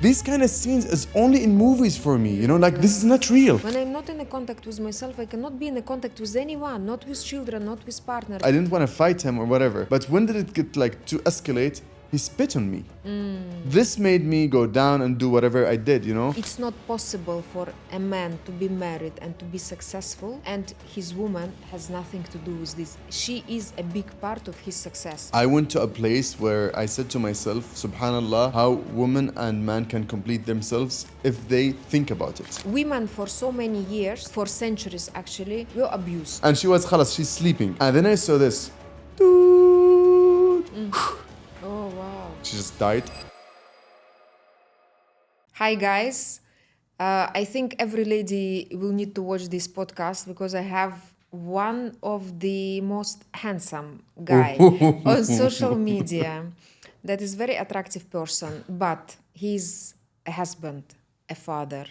These kind of scenes is only in movies for me, like this is not real. When I'm not in a contact with myself, I cannot be in a contact with anyone, not with children, not with partner. I didn't want to fight him or whatever, but when did it get to escalate? He spit on me. This made me go down and do whatever I did, It's not possible for a man to be married and to be successful, and his woman has nothing to do with this. She is a big part of his success. I went to a place where I said to myself, subhanallah, how woman and man can complete themselves if they think about it. Women for so many years, for centuries actually, were abused. And she was khalas, she's sleeping. And then I saw this. Dude. Oh, wow. She just died. Hi, guys. I think every lady will need to watch this podcast because I have one of the most handsome guy on social media that is very attractive person, but he's a husband, a father,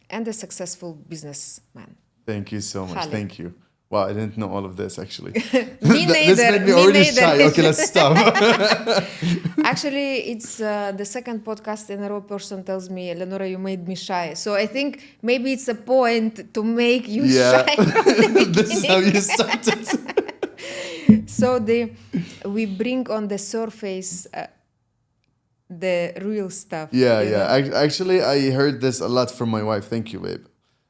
and a successful businessman. Thank you so much. Khalid. Thank you. Wow, I didn't know all of this actually. Me This neither. made me Me already neither. shy. Okay, let's stop. Actually, it's the second podcast in a row person tells me, Eleonora, you made me shy. So I think maybe it's a point to make you Yeah. shy from the This is how you started. So we bring on the surface the real stuff. Yeah, you yeah. know? Actually, I heard this a lot from my wife. Thank you, babe.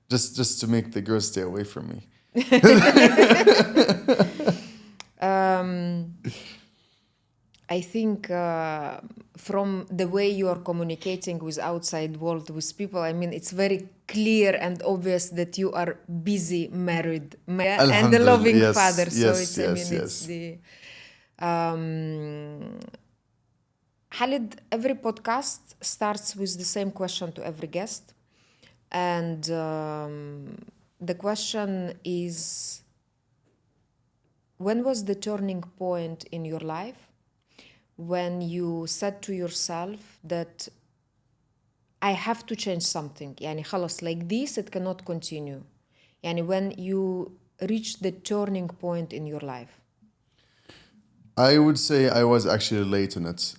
Just to make the girls stay away from me. I think from the way you are communicating with outside world, with people, I mean, it's very clear and obvious that you are busy, married, and a Alhamdulillah, loving yes, father. So yes, it's, yes, it's the... Khalid, every podcast starts with the same question to every guest. And the question is, when was the turning point in your life when you said to yourself that I have to change something? Yani خلاص, like this, it cannot continue. Yani when you reached the turning point in your life. I would say I was actually late in it.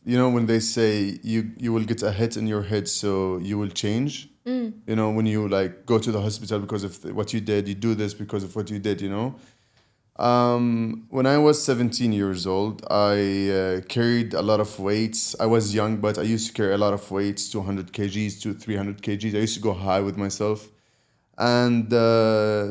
When they say you will get a hit in your head, so you will change. When you go to the hospital because of what you did, you do this because of what you did, When I was 17 years old, I carried a lot of weights. I was young, but I used to carry a lot of weights, 200 kgs to 300 kgs. I used to go high with myself. And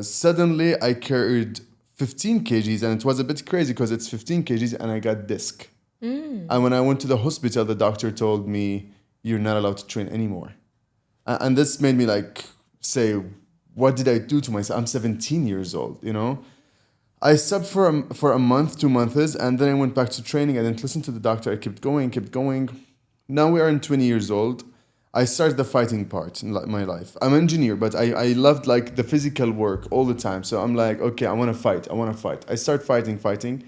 suddenly I carried 15 kgs, and it was a bit crazy because it's 15 kgs and I got disc. And when I went to the hospital, the doctor told me, you're not allowed to train anymore. And this made me say, what did I do to myself? I'm 17 years old, I stopped for a month, 2 months, and then I went back to training. I didn't listen to the doctor. I kept going. Now we are in 20 years old. I started the fighting part in my life. I'm an engineer, but I loved the physical work all the time. So I'm okay, I want to fight. I start fighting.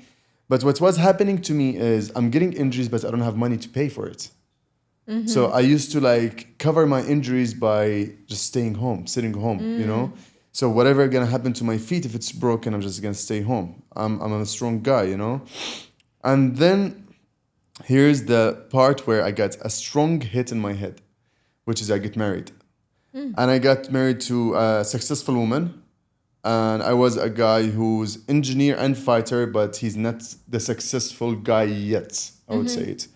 But what was happening to me is I'm getting injuries, but I don't have money to pay for it. Mm-hmm. So I used to cover my injuries by just staying home, sitting home, So whatever gonna happen to my feet, if it's broken, I'm just gonna stay home. I'm a strong guy, And then here's the part where I got a strong hit in my head, which is I get married. And I got married to a successful woman. And I was a guy who's engineer and fighter, but he's not the successful guy yet, I would say it.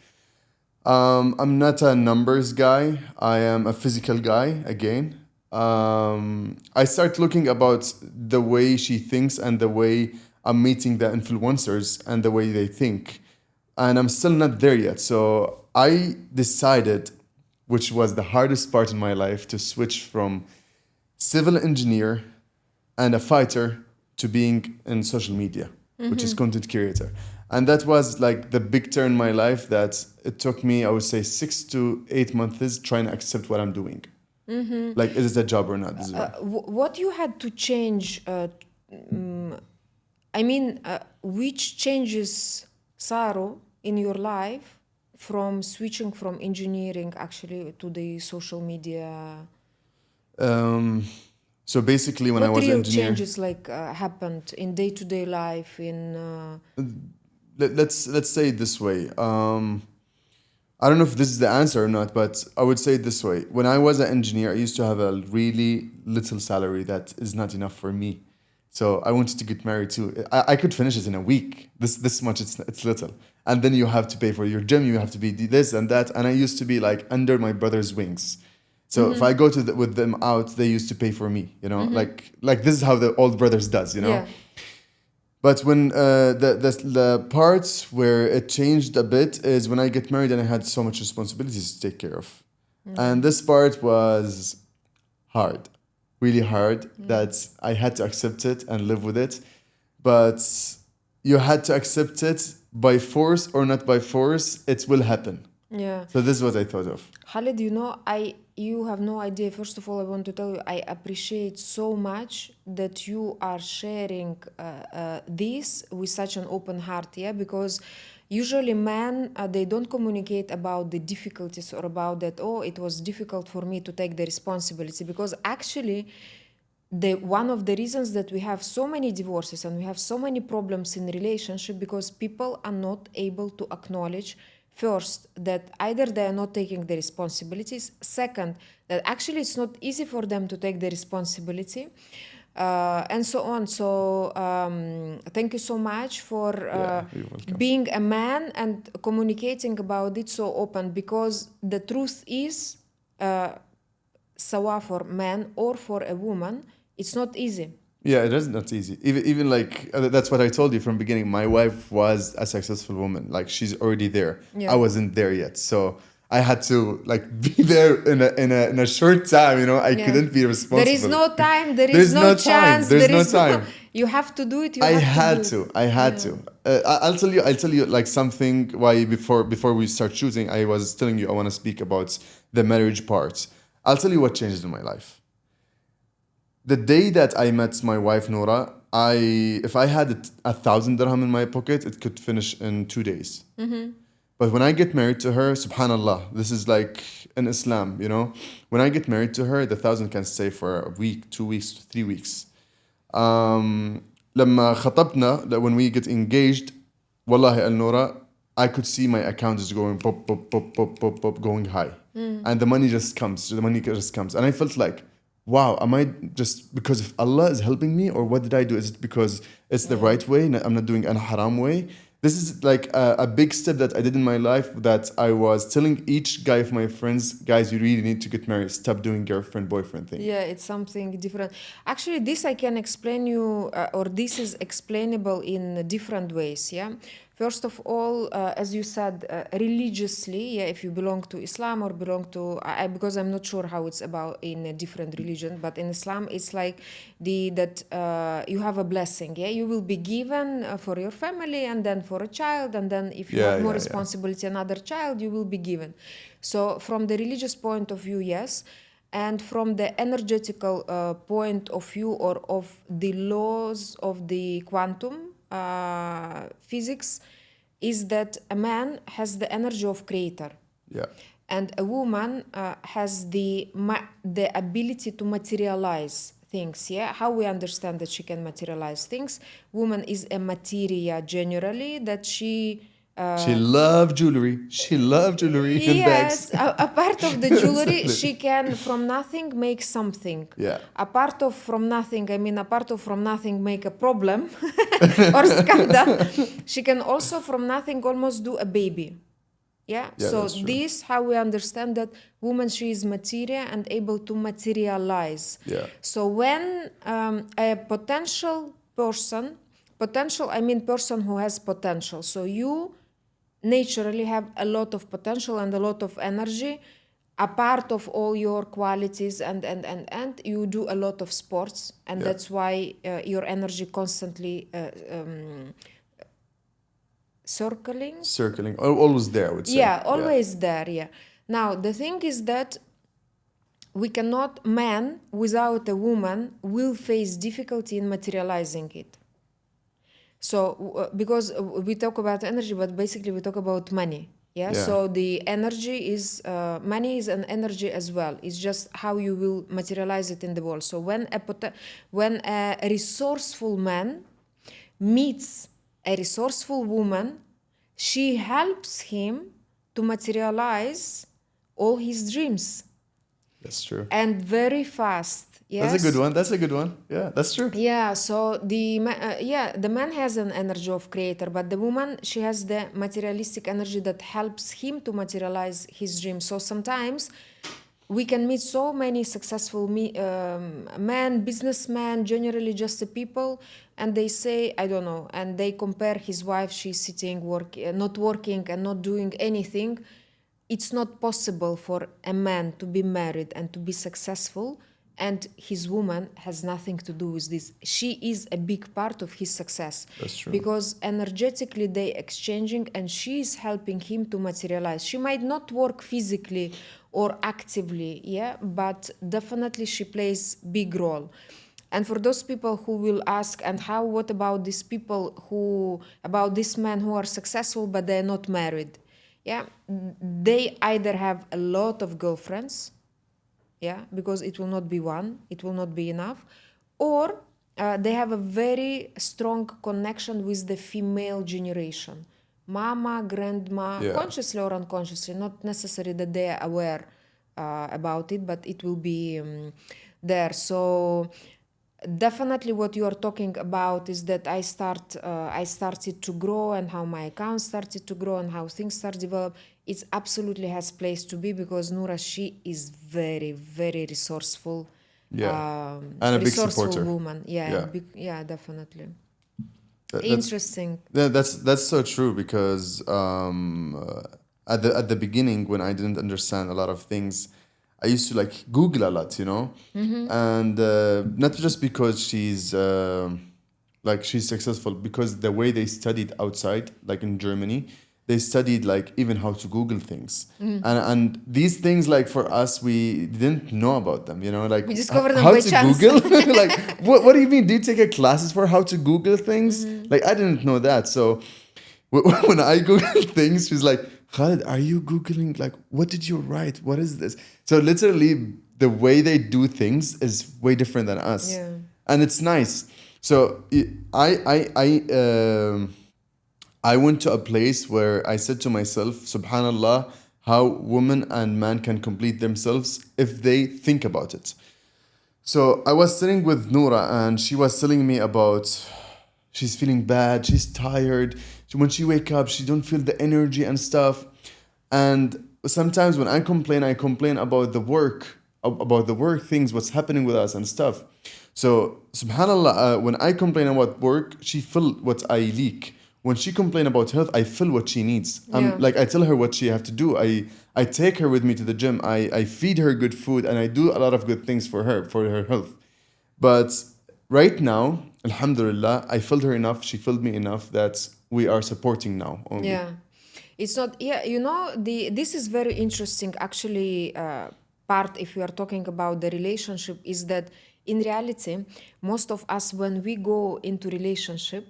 I'm not a numbers guy. I am a physical guy, again. I start looking about the way she thinks and the way I'm meeting the influencers and the way they think. And I'm still not there yet. So I decided, which was the hardest part in my life, to switch from civil engineer and a fighter to being in social media, which is content creator. And that was the big turn in my life that it took me, I would say, 6 to 8 months trying to accept what I'm doing. Is it a job or not? This is What you had to change, which changes, Saro, in your life from switching from engineering actually to the social media? So basically, when I was real engineer, changes happened in day-to-day life? let's say it this way. I don't know if this is the answer or not, but I would say it this way. When I was an engineer, I used to have a really little salary that is not enough for me. So I wanted to get married too. I could finish it in a week. This much, it's little. And then you have to pay for your gym, you have to be this and that. And I used to be like under my brother's wings. So if I go with them out, they used to pay for me, you know, like this is how the old brothers does, you know. Yeah. But when the parts where it changed a bit is when I get married and I had so much responsibilities to take care of, and this part was hard, really hard. That I had to accept it and live with it, but you had to accept it by force or not by force. It will happen. Yeah. So this is what I thought of. Khalid, you have no idea. First of all, I want to tell you, I appreciate so much that you are sharing this with such an open heart, yeah? Because usually men, they don't communicate about the difficulties or about that, oh, it was difficult for me to take the responsibility. Because actually, one of the reasons that we have so many divorces and we have so many problems in relationship because people are not able to acknowledge first that either they are not taking the responsibilities, second that actually it's not easy for them to take the responsibility, and so on. So thank you so much for You're welcome. being a man and communicating about it so open, because the truth is, sawa for man or for a woman, it's not easy. Yeah, it is not easy. Even like that's what I told you from beginning. My wife was a successful woman. Like she's already there. I Yeah. wasn't there yet, so I had to like be there in a short time. You know, I Yeah. couldn't be responsible. There is no time, there There's is no no time. chance, There's there no is no time. you have to do it, you I have had to do to. it. I had Yeah. to. I'll tell you. Like something. Why before we start choosing, I was telling you I want to speak about the marriage part. I'll tell you what changed in my life. The day that I met my wife Nura, if I had 1,000 dirham in my pocket, it could finish in 2 days. But when I get married to her, subhanallah, this is like in Islam, you know. When I get married to her, the 1,000 can stay for a week, 2 weeks, 3 weeks. لما خطبنا, when we get engaged, wallahi al Nura, I could see my account is going pop, pop, pop, pop, pop, pop, going high. And the money just comes. The money just comes. And I felt like, wow, am I just because if Allah is helping me, or what did I do? Is it because it's the right way? I'm not doing a haram way. This is like a big step that I did in my life, that I was telling each guy of my friends, guys, you really need to get married. Stop doing girlfriend, boyfriend thing. Yeah, it's something different. Actually, this I can explain you, or this is explainable in different ways. Yeah. First of all, as you said, religiously, yeah, if you belong to Islam or belong to, because I'm not sure how it's about in a different religion, but in Islam, it's like that you have a blessing. Yeah, you will be given for your family, and then for a child, and then if you Yeah, have more yeah, yeah. responsibility, another child, you will be given. So from the religious point of view, yes. And from the energetical point of view, or of the laws of the quantum physics, is that a man has the energy of creator, Yeah. and a woman has the ability to materialize things. Yeah, how we understand that she can materialize things? Woman is a materia generally, that she She loved jewelry. She loved jewelry and bags. yes, a part of the jewelry, she can from nothing make something. Yeah. A part of from nothing, I mean, a part of from nothing make a problem or scandal. She can also from nothing almost do a baby. Yeah. Yeah, So that's true. this how we understand that woman, she is materia and able to materialize. Yeah. So when a potential, I mean person who has potential. So you naturally have a lot of potential and a lot of energy, a part of all your qualities, and you do a lot of sports, and Yeah. that's why your energy constantly circling. Circling. Always there, I would say. Yeah, always there. Yeah. Now the thing is that we cannot, man without a woman will face difficulty in materializing it. So because we talk about energy, but basically we talk about money. Yeah. Yeah. So the energy is money is an energy as well. It's just how you will materialize it in the world. So when a resourceful man meets a resourceful woman, she helps him to materialize all his dreams, That's true. and very fast. That's a good Yes. one. That's a good one. Yeah, that's true. Yeah, so the man has an energy of creator, but the woman, she has the materialistic energy that helps him to materialize his dreams. So sometimes we can meet so many successful men, businessmen, generally just the people, and they say, I don't know, and they compare his wife, she's sitting, not working and not doing anything. It's not possible for a man to be married and to be successful, and his woman has nothing to do with this. She is a big part of his success. That's true. Because energetically they exchanging, and she is helping him to materialize. She might not work physically or actively, yeah, but definitely she plays big role. And for those people who will ask, and what about these people about these men who are successful but they're not married? Yeah, they either have a lot of girlfriends, yeah, because it will not be one, it will not be enough, or they have a very strong connection with the female generation, mama, grandma, Yeah. consciously or unconsciously, not necessary that they are aware about it, but it will be there. So definitely what you are talking about is that I started to grow, and how my account started to grow, and how things start develop. It absolutely has place to be, because Nura, she is very, very resourceful, Yeah. And a big supporter. woman. Yeah. Yeah, definitely. That's Interesting. that's so true, because at the beginning, when I didn't understand a lot of things, I used to like Google a lot, you know, and not just because she's successful, because the way they studied outside, like in Germany, they studied like even how to Google things, and these things, like for us, we didn't know about them, you know, like We discovered them how by to chance. Google. Like what do you mean? Do you take a classes for how to Google things? Like I didn't know that. So when I Google things, she's like, Khalid, are you Googling? Like, what did you write? What is this? So literally, the way they do things is way different than us, Yeah. and it's nice. So I went to a place where I said to myself, Subhanallah, how woman and man can complete themselves if they think about it. So I was sitting with Nura, and she was telling me about she's feeling bad, she's tired. When she wake up, she don't feel the energy and stuff. And sometimes when I complain about the work things, what's happening with us and stuff. So subhanallah, when I complain about work, she feel what I leak. When she complain about health, I feel what she needs. Yeah. Like I tell her what she have to do. I take her with me to the gym. I feed her good food, and I do a lot of good things for her health. But right now, alhamdulillah, I filled her enough. She filled me enough that we are supporting now only. Yeah, it's not. Yeah, this is very interesting. Actually, part if we are talking about the relationship is that in reality, most of us when we go into relationship,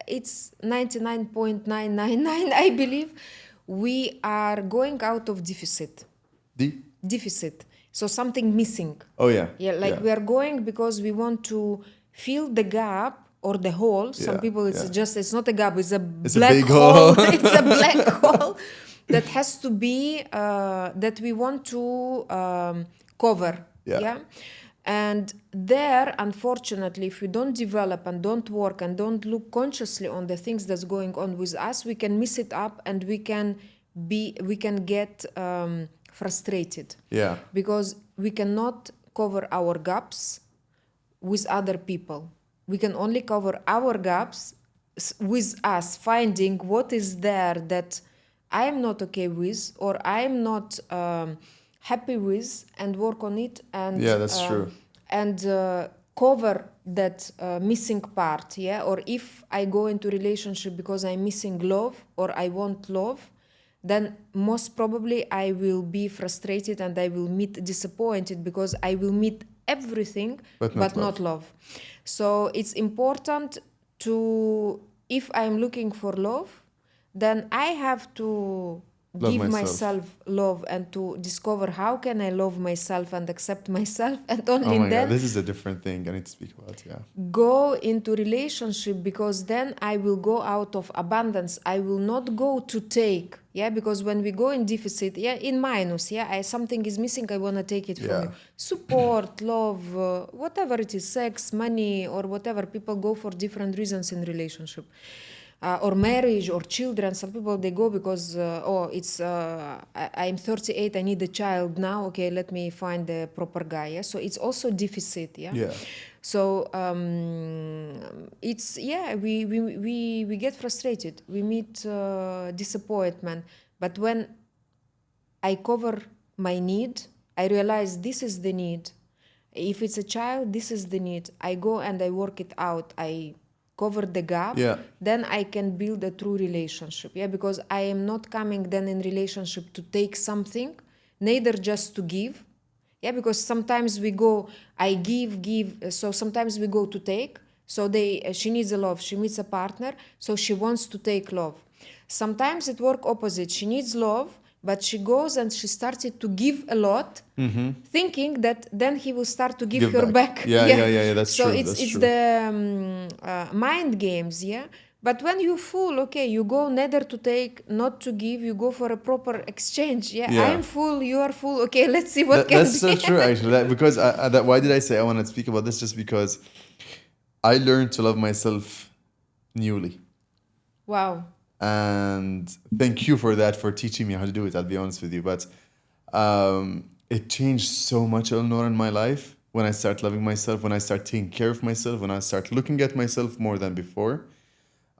it's 99.999. I believe we are going out of deficit. D? Deficit. So something missing. Oh yeah. Yeah, like we are going because we want to fill the gap or the hole. Some Yeah, people, it's yeah. just, it's not a gap, it's a It's a black big hole. hole. It's a black hole that has to be, that we want to cover. Yeah. And there, unfortunately, if we don't develop and don't work and don't look consciously on the things that's going on with us, we can miss it up, and we can get frustrated. Yeah. Because we cannot cover our gaps with other people. We can only cover our gaps with us, finding what is there that I am not okay with, or I am not happy with, and work on it, and Yeah, that's true. and cover that missing part. Yeah, or if I go into relationship because I'm missing love, or I want love, then most probably I will be frustrated, and I will meet disappointed, because I will meet everything But but not not love. So it's important to, if I'm looking for love, then I have to Love give myself. myself love and to discover how can I love myself and accept myself, and Oh only my God, then this is a different thing I need to speak about. Yeah. go into relationship, because then I will go out of abundance. I will not go to take, yeah, because when we go in deficit, yeah, in minus, yeah, something is missing, I want to take it from Yeah. you. Support, love, whatever it is, sex, money, or whatever. People go for different reasons in relationship, or marriage or children. Some people, they go because I'm 38, I need a child now, okay, let me find the proper guy. Yeah, so it's also deficit. Yeah, Yeah. so it's, yeah, we get frustrated, we meet disappointment, but when I cover my need, I realize this is the need. If it's a child, this is the need. I go and I work it out. I cover the gap. Yeah. Then I can build a true relationship. Yeah, because I am not coming then in relationship to take something, neither just to give. Yeah, because sometimes we go, I give. So sometimes we go to take. So she needs a love. She meets a partner, so she wants to take love. Sometimes it work opposite. She needs love, but she goes and she started to give a lot, thinking that then he will start to give Give her back. back. Yeah, Yeah. yeah, yeah, yeah. That's So true. it's That's it's true. the mind games. Yeah. But when you full, okay, you go neither to take, not to give. You go for a proper exchange. Yeah. I Yeah. am full. You are full. Okay. Let's see what can That's so be. true, actually. Because why did I say I want to speak about this? Just because I learned to love myself newly. Wow. And thank you for that, for teaching me how to do it. I'll be honest with you. But it changed so much, Eleanor, in my life when I start loving myself, when I start taking care of myself, when I start looking at myself more than before.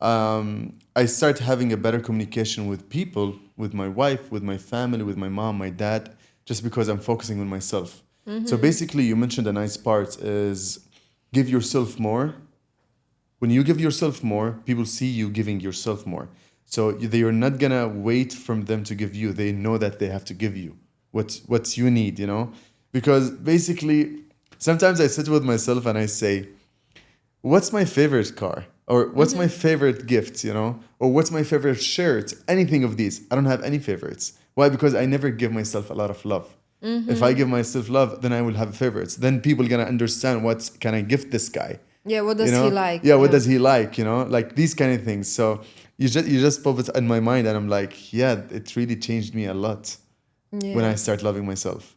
I start having a better communication with people, with my wife, with my family, with my mom, my dad, just because I'm focusing on myself. So basically, you mentioned a nice part is give yourself more. When you give yourself more, people see you giving yourself more. So they are not gonna wait from them to give you. They know that they have to give you what you need, you know? Because basically, sometimes I sit with myself and I say, what's my favorite car? Or what's my favorite gift, you know? Or what's my favorite shirt? Anything of these. I don't have any favorites. Why? Because I never give myself a lot of love. If I give myself love, then I will have favorites. Then people gonna understand what can I gift this guy. Yeah. What You does he know? like? Yeah, what does he like? You know, like these kind of things. So you just pop it in my mind, and I'm like, yeah, it really changed me a lot when Yeah. I start loving myself.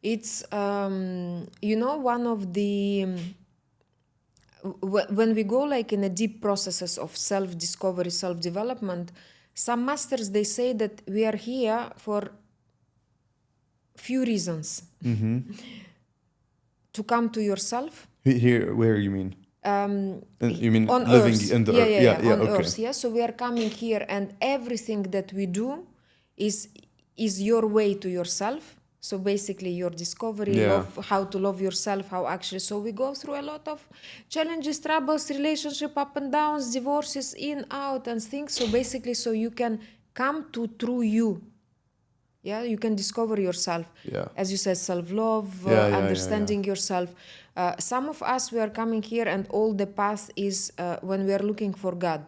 It's one of the when we go like in a deep processes of self-discovery, self-development, some masters, they say that we are here for few reasons. To come to yourself, Here, where you mean? You mean on living earth. in the Yeah, earth? yeah, Yeah, yeah, yeah. on Okay. earth. Yeah, so we are coming here, and everything that we do is your way to yourself. So basically your discovery, Yeah. love, how to love yourself, how actually, so we go through a lot of challenges, troubles, relationship, up and downs, divorces, in, out, and things. So basically, so you can come to true you. Yeah, you can discover yourself. Yeah. As you said, self-love, Yeah, yeah, yeah, yeah. understanding yourself. Some of us, we are coming here, and all the path is when we are looking for God.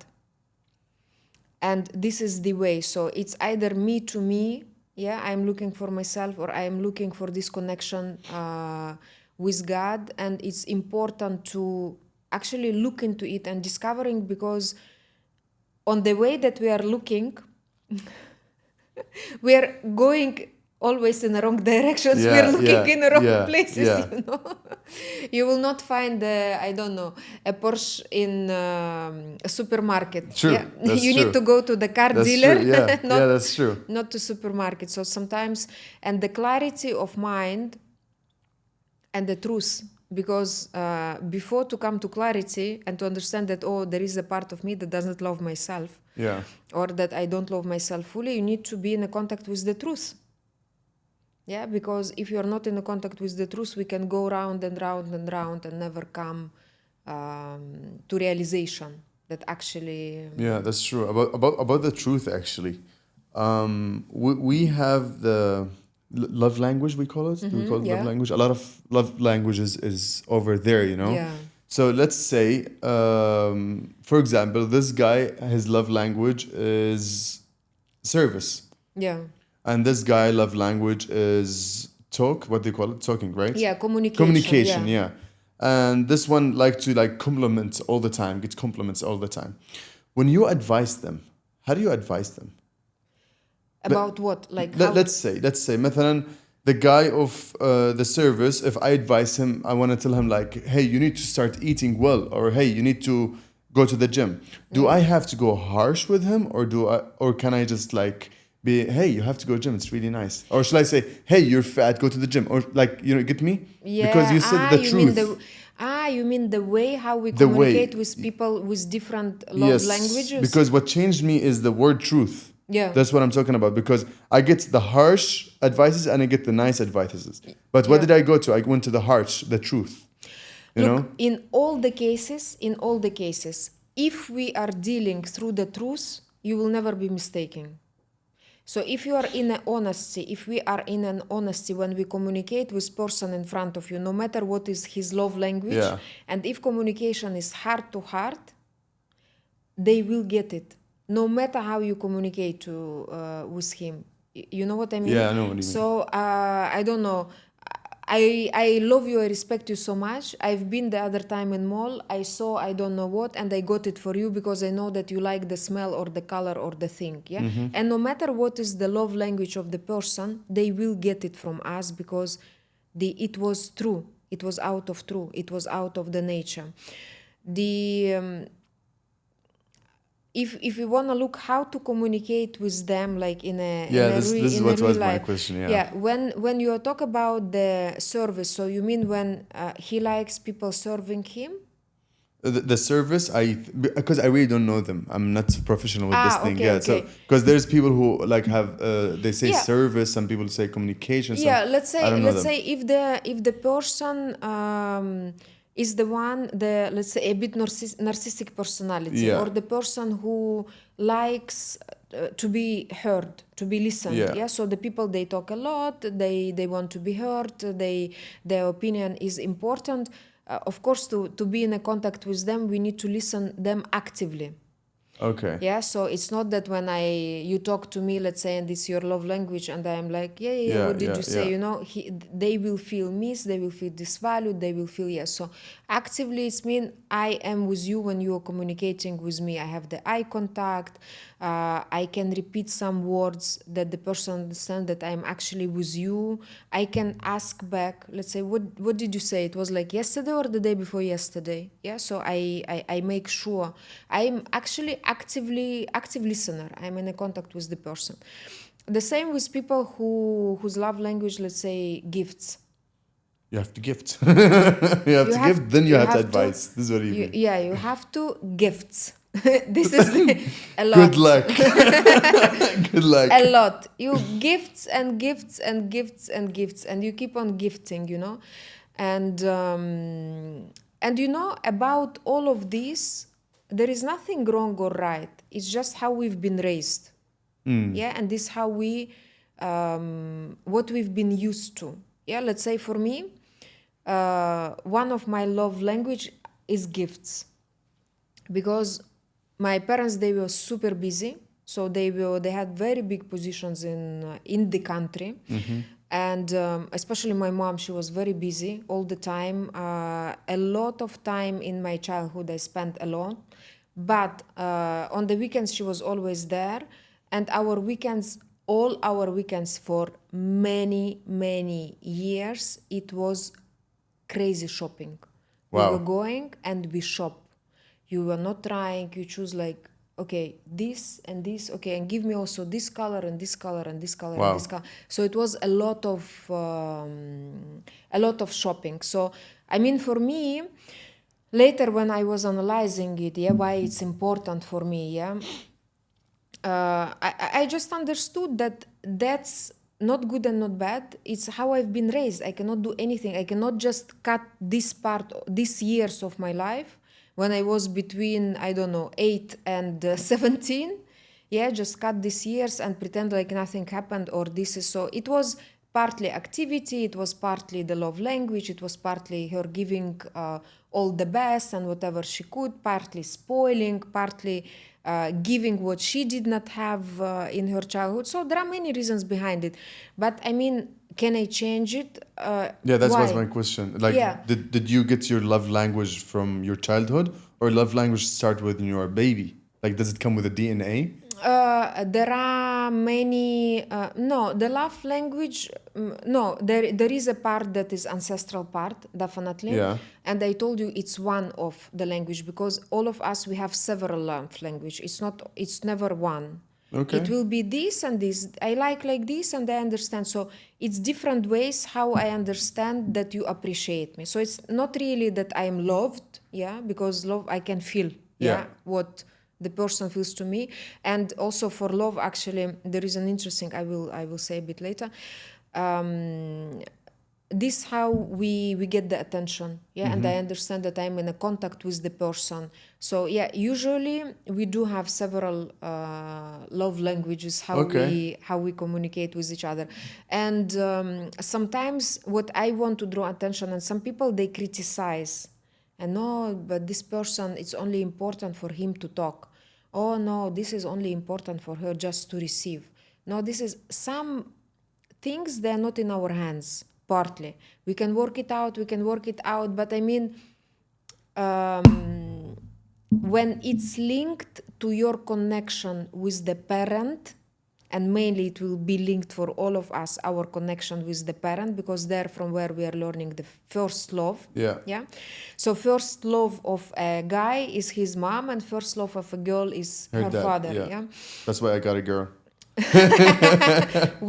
And this is the way. So it's either me to me, yeah, I'm looking for myself, or I'm looking for this connection with God. And it's important to actually look into it and discovering, because on the way that we are looking, we are going always in the wrong directions. We are Yeah, looking yeah, in the wrong yeah, places, yeah. You will not find I don't know, a Porsche in a supermarket. Yeah, True. That's you need to true. go to the car That's dealer, true. Yeah, yeah, not that's true. not to supermarket. So sometimes, and the clarity of mind and the truth, because before to come to clarity and to understand that, oh, there is a part of me that doesn't love myself, Yeah. or that I don't love myself fully, you need to be in a contact with the truth. Yeah, because if you are not in a contact with the truth, we can go round and round and round and never come to realization that actually. Yeah, that's true. About the truth, actually. We have the love language, we call it. Do we call it love Yeah, language? A lot of love languages is over there, you know. yeah, So let's say, for example, this guy, his love language is service. Yeah. And this guy love language is talk, what they call it, talking, right? Yeah, communication. Communication, Yeah. yeah. And this one like to like compliment all the time, get compliments all the time. When you advise them, how do you advise them? About what? Like how? Let's say مثلا the guy of the service, if I advise him, I want to tell him like, hey, you need to start eating well, or hey, you need to go to the gym. Do Yeah. I have to go harsh with him, or can I just like be, hey, you have to go gym, it's really nice, or should I say, hey, you're fat, go to the gym, or like, get me? Because Yeah. you said the You mean truth, the way how we the communicate way. with people with different love Yes, languages? because what changed me is the word truth. Yeah. That's what I'm talking about. Because I get the harsh advices and I get the nice advices. But what Yeah. did I go to? I went to the harsh, the truth. You Look, know? in all the cases, if we are dealing through the truth, you will never be mistaken. So if you are in an honesty, if we are in an honesty when we communicate with person in front of you, no matter what is his love language, Yeah. and if communication is heart to heart, they will get it, no matter how you communicate to with him. You know what I mean? Yeah, I know what you mean. So I don't know. I love you. I respect you so much. I've been the other time in mall. I saw I don't know what, and I got it for you because I know that you like the smell or the color or the thing. Yeah. And no matter what is the love language of the person, they will get it from us because it was true. It was out of true. It was out of the nature. The if you want to look how to communicate with them like Yeah, this is in a what real was my life. question. Yeah. Yeah, when you talk about the service, so you mean when he likes people serving him? The service, because I really don't know them. I'm not professional with this thing. Okay, Yeah. So, okay. because there's people who like have, they say Yeah, service, some people say communication, some, yeah, I don't know let's them. say if the person is the one, the let's say a bit narcissistic personality, Yeah. or the person who likes to be heard, to be listened. Yeah. Yeah, so the people, they talk a lot, they want to be heard, their opinion is important. Of course, to be in a contact with them, we need to listen them actively. Okay. Yeah, so it's not that when you talk to me, let's say, and it's your love language, and I'm like, yeah, Yeah. what did Yeah. you say? Yeah. They will feel missed, they will feel disvalued, they will feel, yes. So actively, it's mean I am with you when you are communicating with me. I have the eye contact. I can repeat some words that the person understands that I'm actually with you. I can ask back, let's say, what did you say? It was like yesterday or the day before yesterday. Yeah, so I make sure I'm actually active listener. I'm in a contact with the person. The same with people whose love language, let's say, gifts. You have to gift. You have You to have gift, then you you have to have to advise. This is what you mean. yeah, you have to gifts. This is a Good lot. luck. Good luck. A lot. You gifts and gifts and gifts and gifts, and you keep on gifting, and about all of this, there is nothing wrong or right. It's just how we've been raised. Yeah, and this how we what we've been used to. Yeah, let's say for me, one of my love language is gifts, because my parents, they were super busy, so they had very big positions in the country. And especially my mom, she was very busy all the time. A lot of time in my childhood I spent alone, but on the weekends she was always there. And all our weekends for many years, it was crazy shopping. We were Wow. going and we shop. You were not trying, you choose like, okay, this and this, okay, and give me also this color and this color and this color and this Wow. color. So it was a lot of shopping. So I mean, for me, later when I was analyzing it, yeah, why it's important for me, yeah, I just understood that that's not good and not bad. It's how I've been raised. I cannot do anything. I cannot just cut these years of my life when I was between, I don't know, 8 and 17. Yeah, just cut these years and pretend like nothing happened, or this is so. It was partly activity, it was partly the love language, it was partly her giving all the best and whatever she could, partly spoiling, partly giving what she did not have in her childhood. So there are many reasons behind it. But I mean, can I change it? Yeah, that was Why? my question. Like, Yeah. did you get your love language from your childhood, or love language start when you are a baby? Like, does it come with a DNA? There are many. No, the love language. No, there is a part that is ancestral part, definitely. Yeah. And I told you it's one of the language because all of us we have several love language. It's not. It's never one. It Okay. will be this and this. I like this and I understand. So it's different ways how I understand that you appreciate me. So it's not really that I am loved, yeah, because love I can feel, Yeah. yeah, what the person feels to me. And also for love, actually, there is an interesting. I will say a bit later. Um, this how we get the attention, yeah, and I understand that I'm in a contact with the person. So yeah, usually we do have several love languages Okay. how we communicate with each other. And sometimes what I want to draw attention, and some people they criticize, and no, but this person it's only important for him to talk. Oh no, this is only important for her just to receive. No, this is some things, they're not in our hands. Partly we can work it out, but I mean, when it's linked to your connection with the parent, and mainly it will be linked for all of us, our connection with the parent, because there from where we are learning the first love. Yeah. Yeah. So first love of a guy is his mom, and first love of a girl is Heard her that. father. Yeah. Yeah. That's why I got a girl.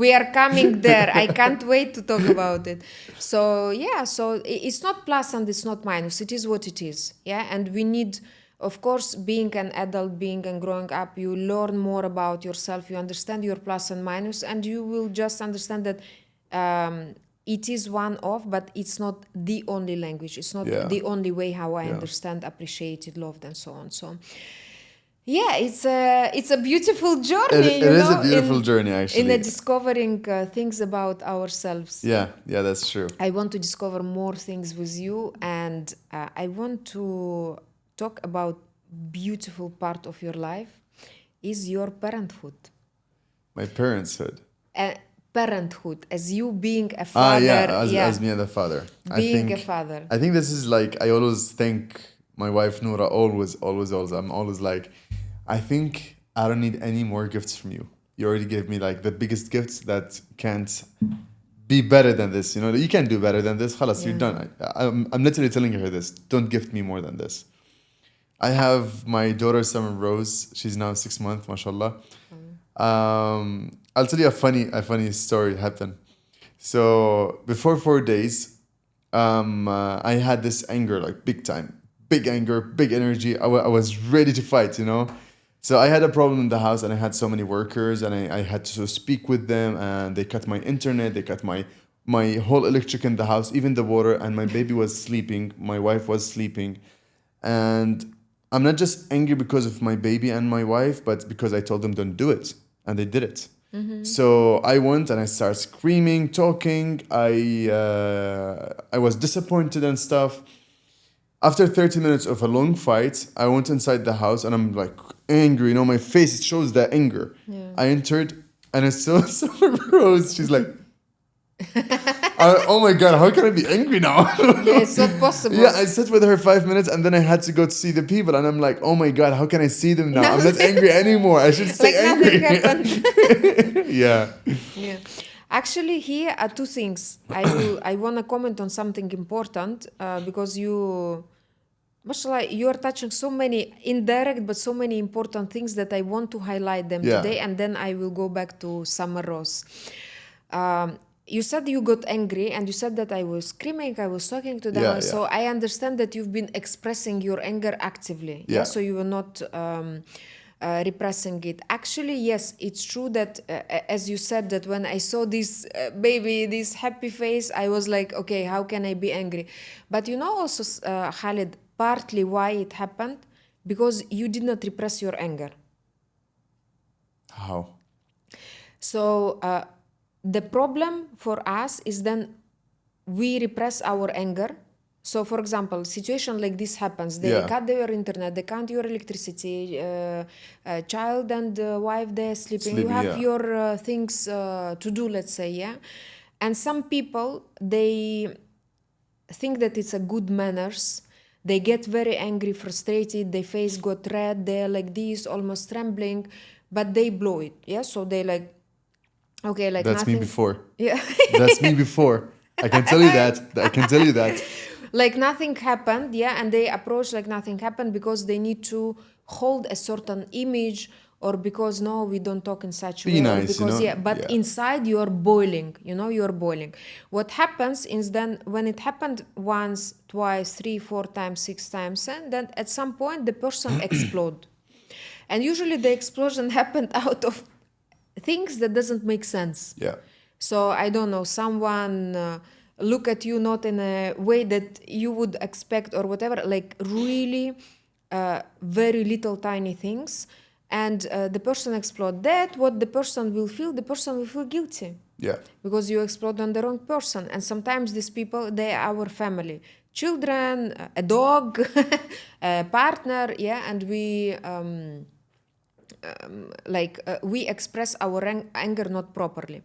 We are coming there. I can't wait to talk about it. So yeah, so it's not plus and it's not minus. It is what it is. Yeah, and we need, of course, being an adult, being and growing up, you learn more about yourself. You understand your plus and minus, and you will just understand that it is one of, but it's not the only language. It's not Yeah. the only way how I Yeah. understand, appreciated, loved, and so on. So yeah, it's a beautiful journey, It is a beautiful journey, in a actually. discovering things about ourselves. Yeah. Yeah, that's true. I want to discover more things with you, and I want to talk about beautiful part of your life is your parenthood. My parenthood. Uh, Parenthood, as you being a Ah, yeah, father, as me and the father. being a father. I think this is like I always thank my wife Nura always. I'm always like, I think I don't need any more gifts from you. You already gave me like the biggest gifts that can't be better than this. You know, you can't do better than this. Khalas, you're Yeah. done. I'm literally telling her this. Don't gift me more than this. I have my daughter Summer Rose. She's now 6 months, mashallah. I'll tell you a funny story happened. So before 4 days, I had this anger, like big time, big anger, big energy. I was ready to fight, you know. So I had a problem in the house, and I had so many workers, and I had to speak with them, and they cut my internet, they cut my whole electric in the house, even the water, and my baby was sleeping, my wife was sleeping, and I'm not just angry because of my baby and my wife, but because I told them don't do it, and they did it. So I went and I started screaming, talking. I was disappointed and stuff. After 30 minutes of a long fight, I went inside the house and I'm like angry. You know, my face shows that anger. Yeah. I entered and I saw Summer Rose. She's like, oh my God, how can I be angry now? Yeah, it's not possible. Yeah, I sat with her 5 minutes and then I had to go to see the people. And I'm like, oh my God, how can I see them now? I'm not angry anymore. I should stay Like nothing angry. happened. Yeah. Yeah. Actually, here are two things. I want to comment on something important because mashallah, you are touching so many indirect but so many important things that I want to highlight them Yeah. today, and then I will go back to Summer Rose. You said you got angry, and you said that I was screaming, I was talking to them. Yeah, So yeah. I understand that you've been expressing your anger actively. Yeah. So you were not repressing it. Actually, yes, it's true that, as you said, that when I saw this baby, this happy face, I was like, okay, how can I be angry? But you know also, Khalid, partly why it happened? Because you did not repress your anger. How? So the problem for us is then we repress our anger. So, for example, situation like this happens. They Yeah. cut your internet, they cut your electricity, child and wife, they're sleeping. You Sleeping, have yeah. your things to do, let's say, yeah? And some people, they think that it's a good manners. They get very angry, frustrated, their face got red, they're like this, almost trembling, but they blow it, yeah? So they like, okay, like That's me nothing. before. Yeah. That's me before. I can tell you that. I can tell you that. Like nothing happened, yeah, and they approach like nothing happened because they need to hold a certain image, or because no, we don't talk in such a Be way, or nice, you because, know? yeah, but Yeah. inside you're boiling, you're boiling. What happens is then when it happened once, twice, 3, 4 times, 6 times, and then at some point the person explode. And usually the explosion happened out of things that doesn't make sense. Yeah. So I don't know, someone look at you not in a way that you would expect or whatever, like really very little tiny things, and the person explode. That what the person will feel, the person will feel guilty Yeah. because you explode on the wrong person. And sometimes these people, they are our family, children, a dog, a partner, yeah, and we. We express our anger not properly.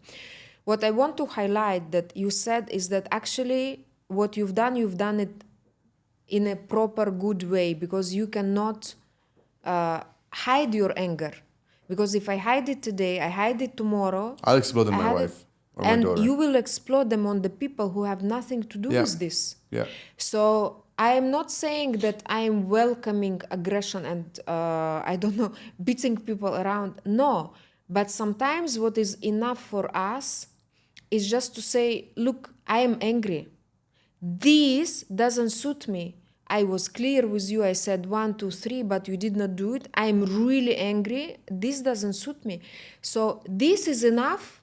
What I want to highlight that you said is that actually what you've done it in a proper good way, because you cannot hide your anger. Because if I hide it today, I hide it tomorrow, I'll explode on I my hide it, wife or my and daughter. you will explode them on the people who have nothing to do Yeah. with this. Yeah. So I am not saying that I am welcoming aggression and I don't know, beating people around. No, but sometimes what is enough for us is just to say, look, I am angry. This doesn't suit me. I was clear with you. I said 1, 2, 3, but you did not do it. I'm really angry. This doesn't suit me. So this is enough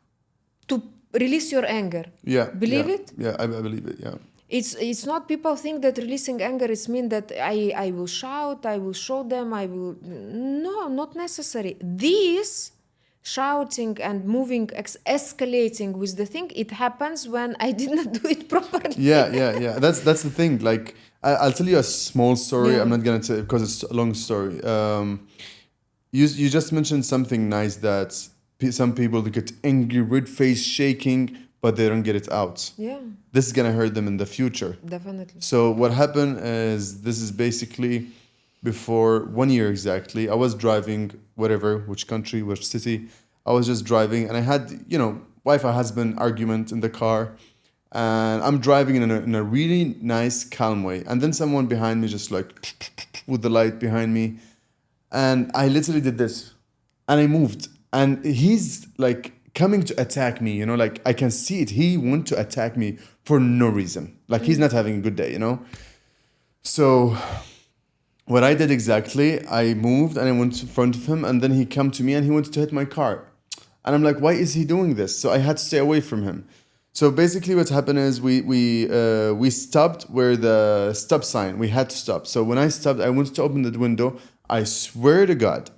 to release your anger. Yeah. Believe Yeah. it? Yeah. I believe it. Yeah. It's not, people think that releasing anger is mean that I will shout, I will show them, I will. No, not necessary. This shouting and moving, escalating with the thing, it happens when I did not do it properly. Yeah. Yeah. Yeah. That's the thing. Like, I'll tell you a small story. Yeah. I'm not gonna tell because it's a long story. You just mentioned something nice that some people get angry, red face, shaking, but they don't get it out. Yeah, This is gonna hurt them in the future. definitely. So what happened is this is basically before 1 year exactly. I was driving whatever, which country, which city. I was just driving and I had, wife and husband argument in the car. And I'm driving in a really nice, calm way. And then someone behind me just like with the light behind me. And I literally did this. And I moved. And he's like coming to attack me, like I can see it. He want to attack me for no reason. Like he's not having a good day. So what I did exactly, I moved and I went in front of him, and then he come to me and he wanted to hit my car. And I'm like, why is he doing this? So I had to stay away from him. So basically what happened is we stopped where the stop sign, we had to stop. So when I stopped, I wanted to open the window. I swear to God,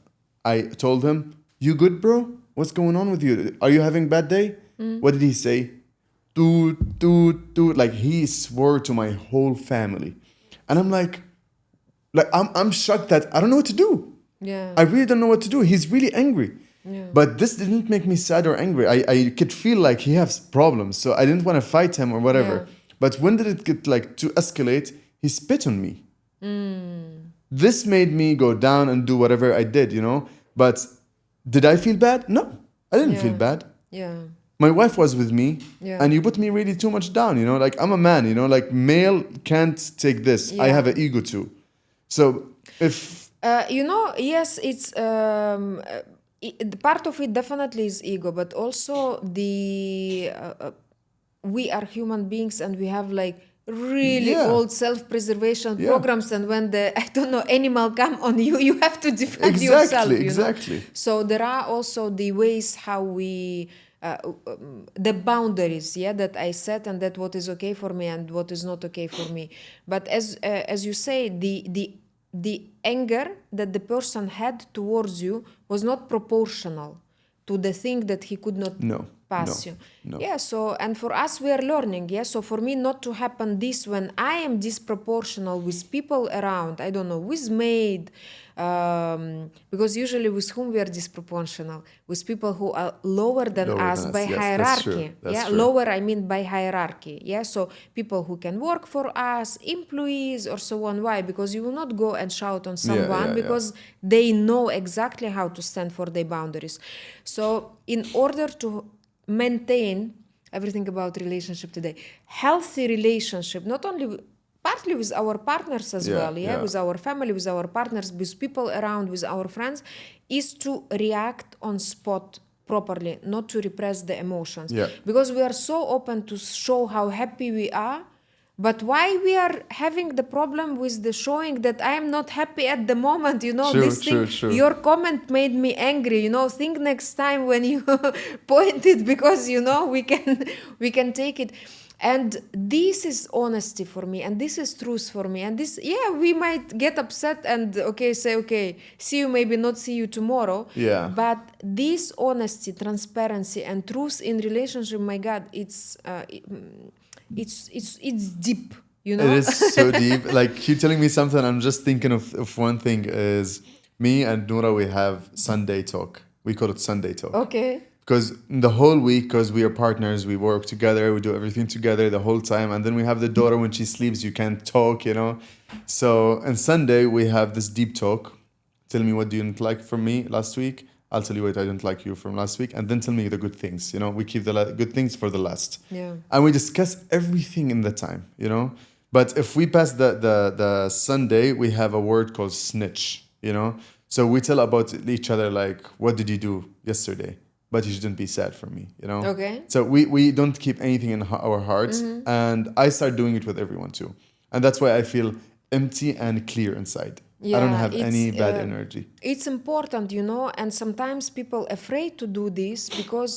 I told him, you good, bro? What's going on with you? Are you having a bad day? What did he say? Dude. Like he swore to my whole family. And I'm like I'm shocked that I don't know what to do. Yeah. I really don't know what to do. He's really angry. Yeah. But this didn't make me sad or angry. I could feel like he has problems. So I didn't want to fight him or whatever. Yeah. But when did it get like to escalate? He spit on me. This made me go down and do whatever I did. But did I feel bad? No, I didn't feel Yeah. bad. Yeah. My wife was with me, Yeah. and you put me really too much down. Like I'm a man. Like male can't take this. I Yeah. have an ego too. So if Yes, it's the part of it definitely is ego, but also we are human beings and we have like really Yeah. old self-preservation Yeah. programs, and when the animal come on you, you have to defend yourself. Exactly. So there are also the ways how we the boundaries, that I set, and that what is okay for me and what is not okay for me. But as you say, the anger that the person had towards you was not proportional to the thing that he could not No. pass No, you. no. Yeah, so, and for us, we are learning. Yeah, so for me, not to happen this when I am disproportional with people around, I don't know, with maid, because usually with whom we are disproportional, with people who are lower than Lower us than by us. Yes, that's true. hierarchy. That's Yeah, true. lower, I mean by hierarchy. Yeah, so people who can work for us, employees, or so on. Why? Because you will not go and shout on Yeah, someone yeah, yeah. because they know exactly how to stand for their boundaries. So, in order to maintain everything about relationship today, healthy relationship, not only partly with our partners as Yeah, well, yeah, yeah. with our family, with our partners, with people around, with our friends, is to react on spot properly, not to repress the emotions, Yeah. because we are so open to show how happy we are. But why we are having the problem with the showing that I am not happy at the moment, True, this true, thing, true. your comment made me angry, think next time when you point it, because we can take it. And this is honesty for me, and this is truth for me, and this, yeah, we might get upset and okay, say okay, see you, maybe not see you tomorrow. Yeah. But this honesty, transparency, and truth in relationship, my God, it's deep, It is so deep. Like you telling me something, I'm just thinking of one thing is me and Nura, we have Sunday talk. We call it Sunday talk. Okay. Because the whole week, because we are partners, we work together, we do everything together the whole time. And then we have the daughter when she sleeps, you can't talk. So on Sunday, we have this deep talk. Tell me what you didn't like from me last week. I'll tell you what I didn't like you from last week. And then tell me the good things. We keep the good things for the last. Yeah. And we discuss everything in the time. But if we pass the Sunday, we have a word called snitch. So we tell about each other like, what did you do yesterday? But you shouldn't be sad for me. Okay. So we don't keep anything in our hearts. And I start doing it with everyone too. And that's why I feel empty and clear inside. I don't Yeah, have any bad energy. it's important, and sometimes people afraid to do this because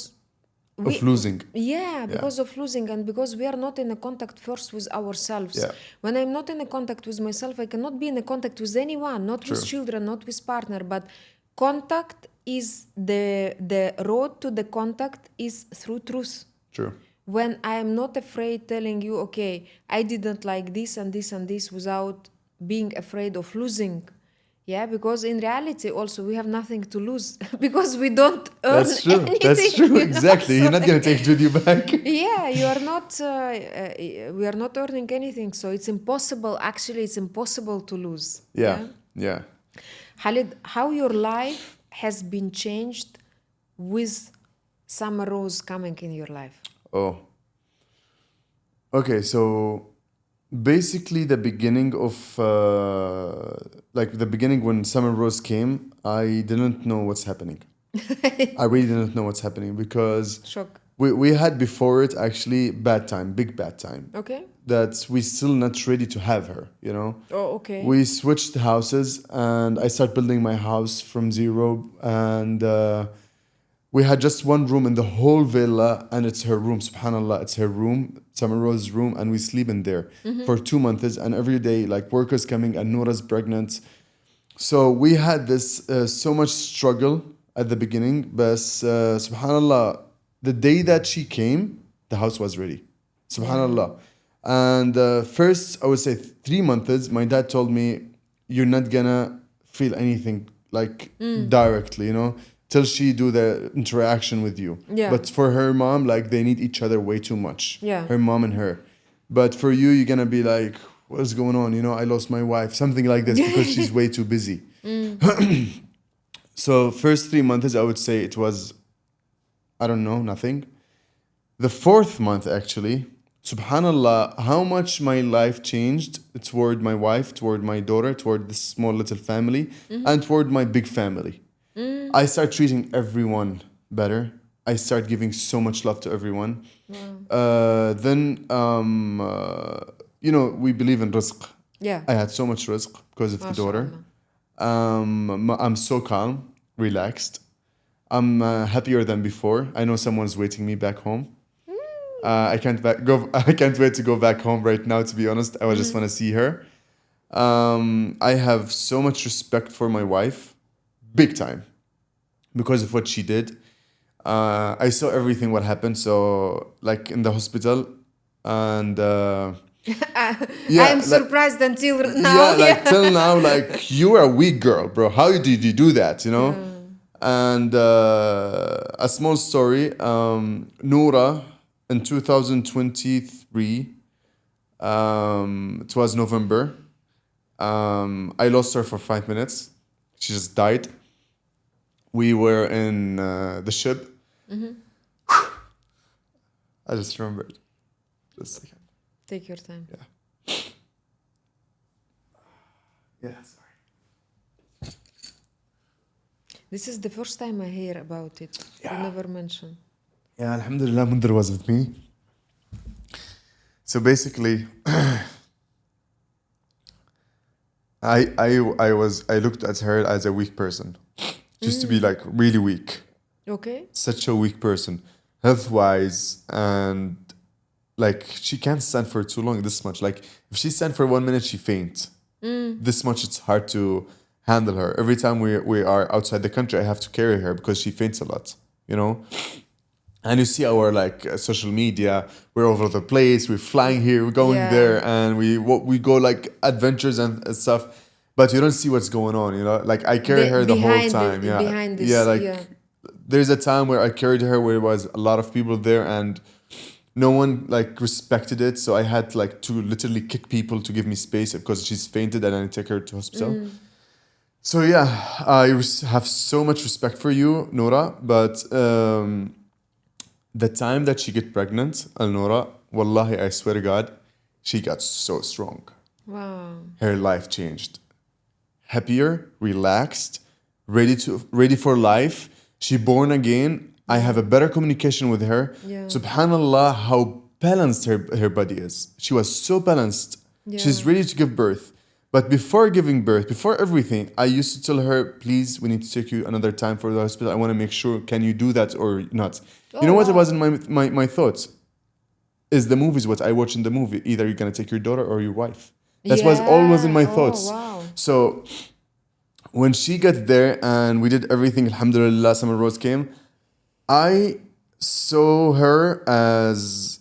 Of we losing. yeah, Yeah. because of losing, and because we are not in a contact first with ourselves. Yeah. When I'm not in a contact with myself, I cannot be in a contact with anyone, not with True. children, not with partner. But contact is the road to the contact is through truth. True. When I am not afraid telling you, okay, I didn't like this and this and this, without being afraid of losing. Yeah, because in reality also we have nothing to lose because we don't earn That's true. anything. That's true. Exactly. You're not gonna take it with you back. Yeah, you are not. We are not earning anything, so it's impossible. Actually, it's impossible to lose. Yeah. Yeah, Yeah. Khalid, how your life has been changed with summer rose coming in your life? Oh. Okay. So basically, the beginning of like the beginning when Summer Rose came, I didn't know what's happening. I really didn't know what's happening because Shock. we had before it actually bad time, big bad time. Okay. That we still not ready to have her. Oh, okay. We switched houses and I started building my house from zero and we had just one room in the whole villa and it's her room, subhanallah, it's her room, Summer Rose's room, and we sleep in there for 2 months and every day like workers coming and Noura's pregnant. So we had this so much struggle at the beginning, but subhanallah, the day that she came, the house was ready. Subhanallah. And first, I would say 3 months, my dad told me, you're not gonna feel anything like directly, till she do the interaction with you. Yeah. But for her mom, like they need each other way too much. Yeah. Her mom and her. But for you, you're gonna be like, what's going on? I lost my wife, something like this, because she's way too busy. So first 3 months, I would say it was, I don't know, nothing. The fourth month, actually, subhanallah, how much my life changed toward my wife, toward my daughter, toward this small little family, and toward my big family. I start treating everyone better. I start giving so much love to everyone. Then, we believe in rizq. Yeah. I had so much rizq because of the daughter. I'm so calm, relaxed. I'm happier than before. I know someone's waiting me back home. I can't go. I can't wait to go back home right now. To be honest, I just want to see her. I have so much respect for my wife, big time, because of what she did. I saw everything what happened. So like in the hospital, and I yeah, am surprised until now. yeah, like till now, like you were a weak girl, bro. How did you do that? You know. Yeah. And a small story. Nura in 2023. It was November. I lost her for 5 minutes. She just died. We were in the ship. I just remembered. Just a second. Take your time. Yeah, sorry. This is the first time I hear about it. You never mentioned. Yeah, Alhamdulillah, Mundar was with me. So basically, I looked at her as a weak person. She used to be like really weak, Okay. such a weak person, health wise, and like she can't stand for too long. This much, like if she stand for 1 minute, she faint. This much, it's hard to handle her. Every time we are outside the country, I have to carry her because she faints a lot. You know. And you see our like social media, we're all over the place, we're flying here, we're going Yeah. there, and we go like adventures and stuff, but you don't see what's going on, you know. Like I carry her the whole time, yeah, Behind this, yeah. Like yeah. there's a time where I carried her where there was a lot of people there, and no one like respected it, so I had like to literally kick people to give me space because she's fainted, and I take her to hospital. So yeah, have so much respect for you, Nora, but the time that she get pregnant, Eleonora, wallahi, I swear to God, she got so strong. Wow. Her life changed. Happier, relaxed, ready for life. She born again. I have a better communication with her. Yeah. Subhanallah, how balanced her body is. She was so balanced. She's Yeah. ready to give birth. But before giving birth, before everything, I used to tell her, please, we need to take you another time for the hospital. I want to make sure, can you do that or not? You Oh, know what? It wow. was in my thoughts. Is the movies what I watch in the movie. Either you're going to take your daughter or your wife. That was always in Yeah. my Oh, thoughts. wow. So when she got there and we did everything, alhamdulillah, Summer Rose came, I saw her as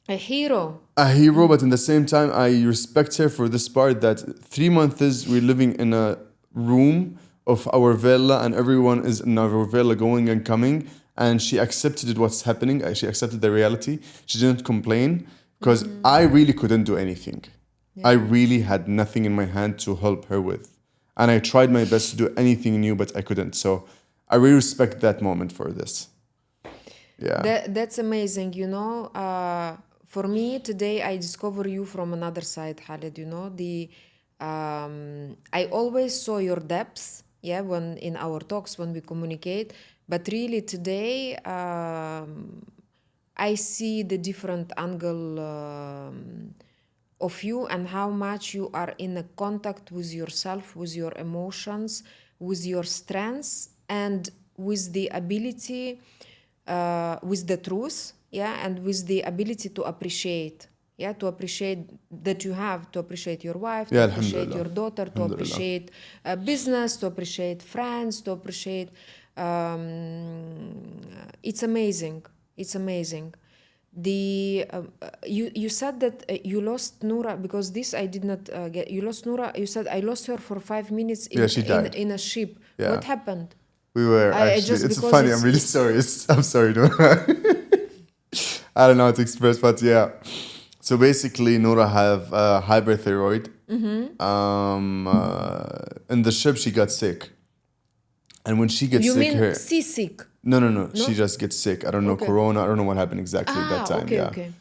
A hero. a hero, but in the same time, I respect her for this part that 3 months is we're living in a room of our villa, and everyone is in our villa going and coming. And she accepted what's happening. She accepted the reality. She didn't complain because I really couldn't do anything. I really had nothing in my hand to help her with. And I tried my best to do anything new, but I couldn't. So I really respect that moment for this. Yeah. That's amazing. You know, for me today, I discover you from another side, Khaled. You know, I always saw your depth. Yeah, when in our talks when we communicate, but really today, I see the different angle of you and how much you are in a contact with yourself, with your emotions, with your strengths, and with the ability, with the truth, yeah, and with the ability to appreciate, yeah, to appreciate that you have, to appreciate your wife, to Yeah, appreciate alhamdulillah. your daughter, to Alhamdulillah. appreciate business, to appreciate friends, to appreciate. It's amazing. It's amazing. You said that you lost Nura because this I did not get. You lost Nura. You said I lost her for 5 minutes Yeah, in she died. in a ship. Yeah. What happened? We were I actually. just It's because funny. I'm really sorry. I'm sorry, Nora. I don't know how to express, but yeah. So basically, Nora have hyperthyroid. In the ship, she got sick, and when she gets you sick, mean her seasick? no, No. she just gets sick. I don't know Okay. corona. I don't know what happened exactly at that Ah, time. okay, Yeah. okay.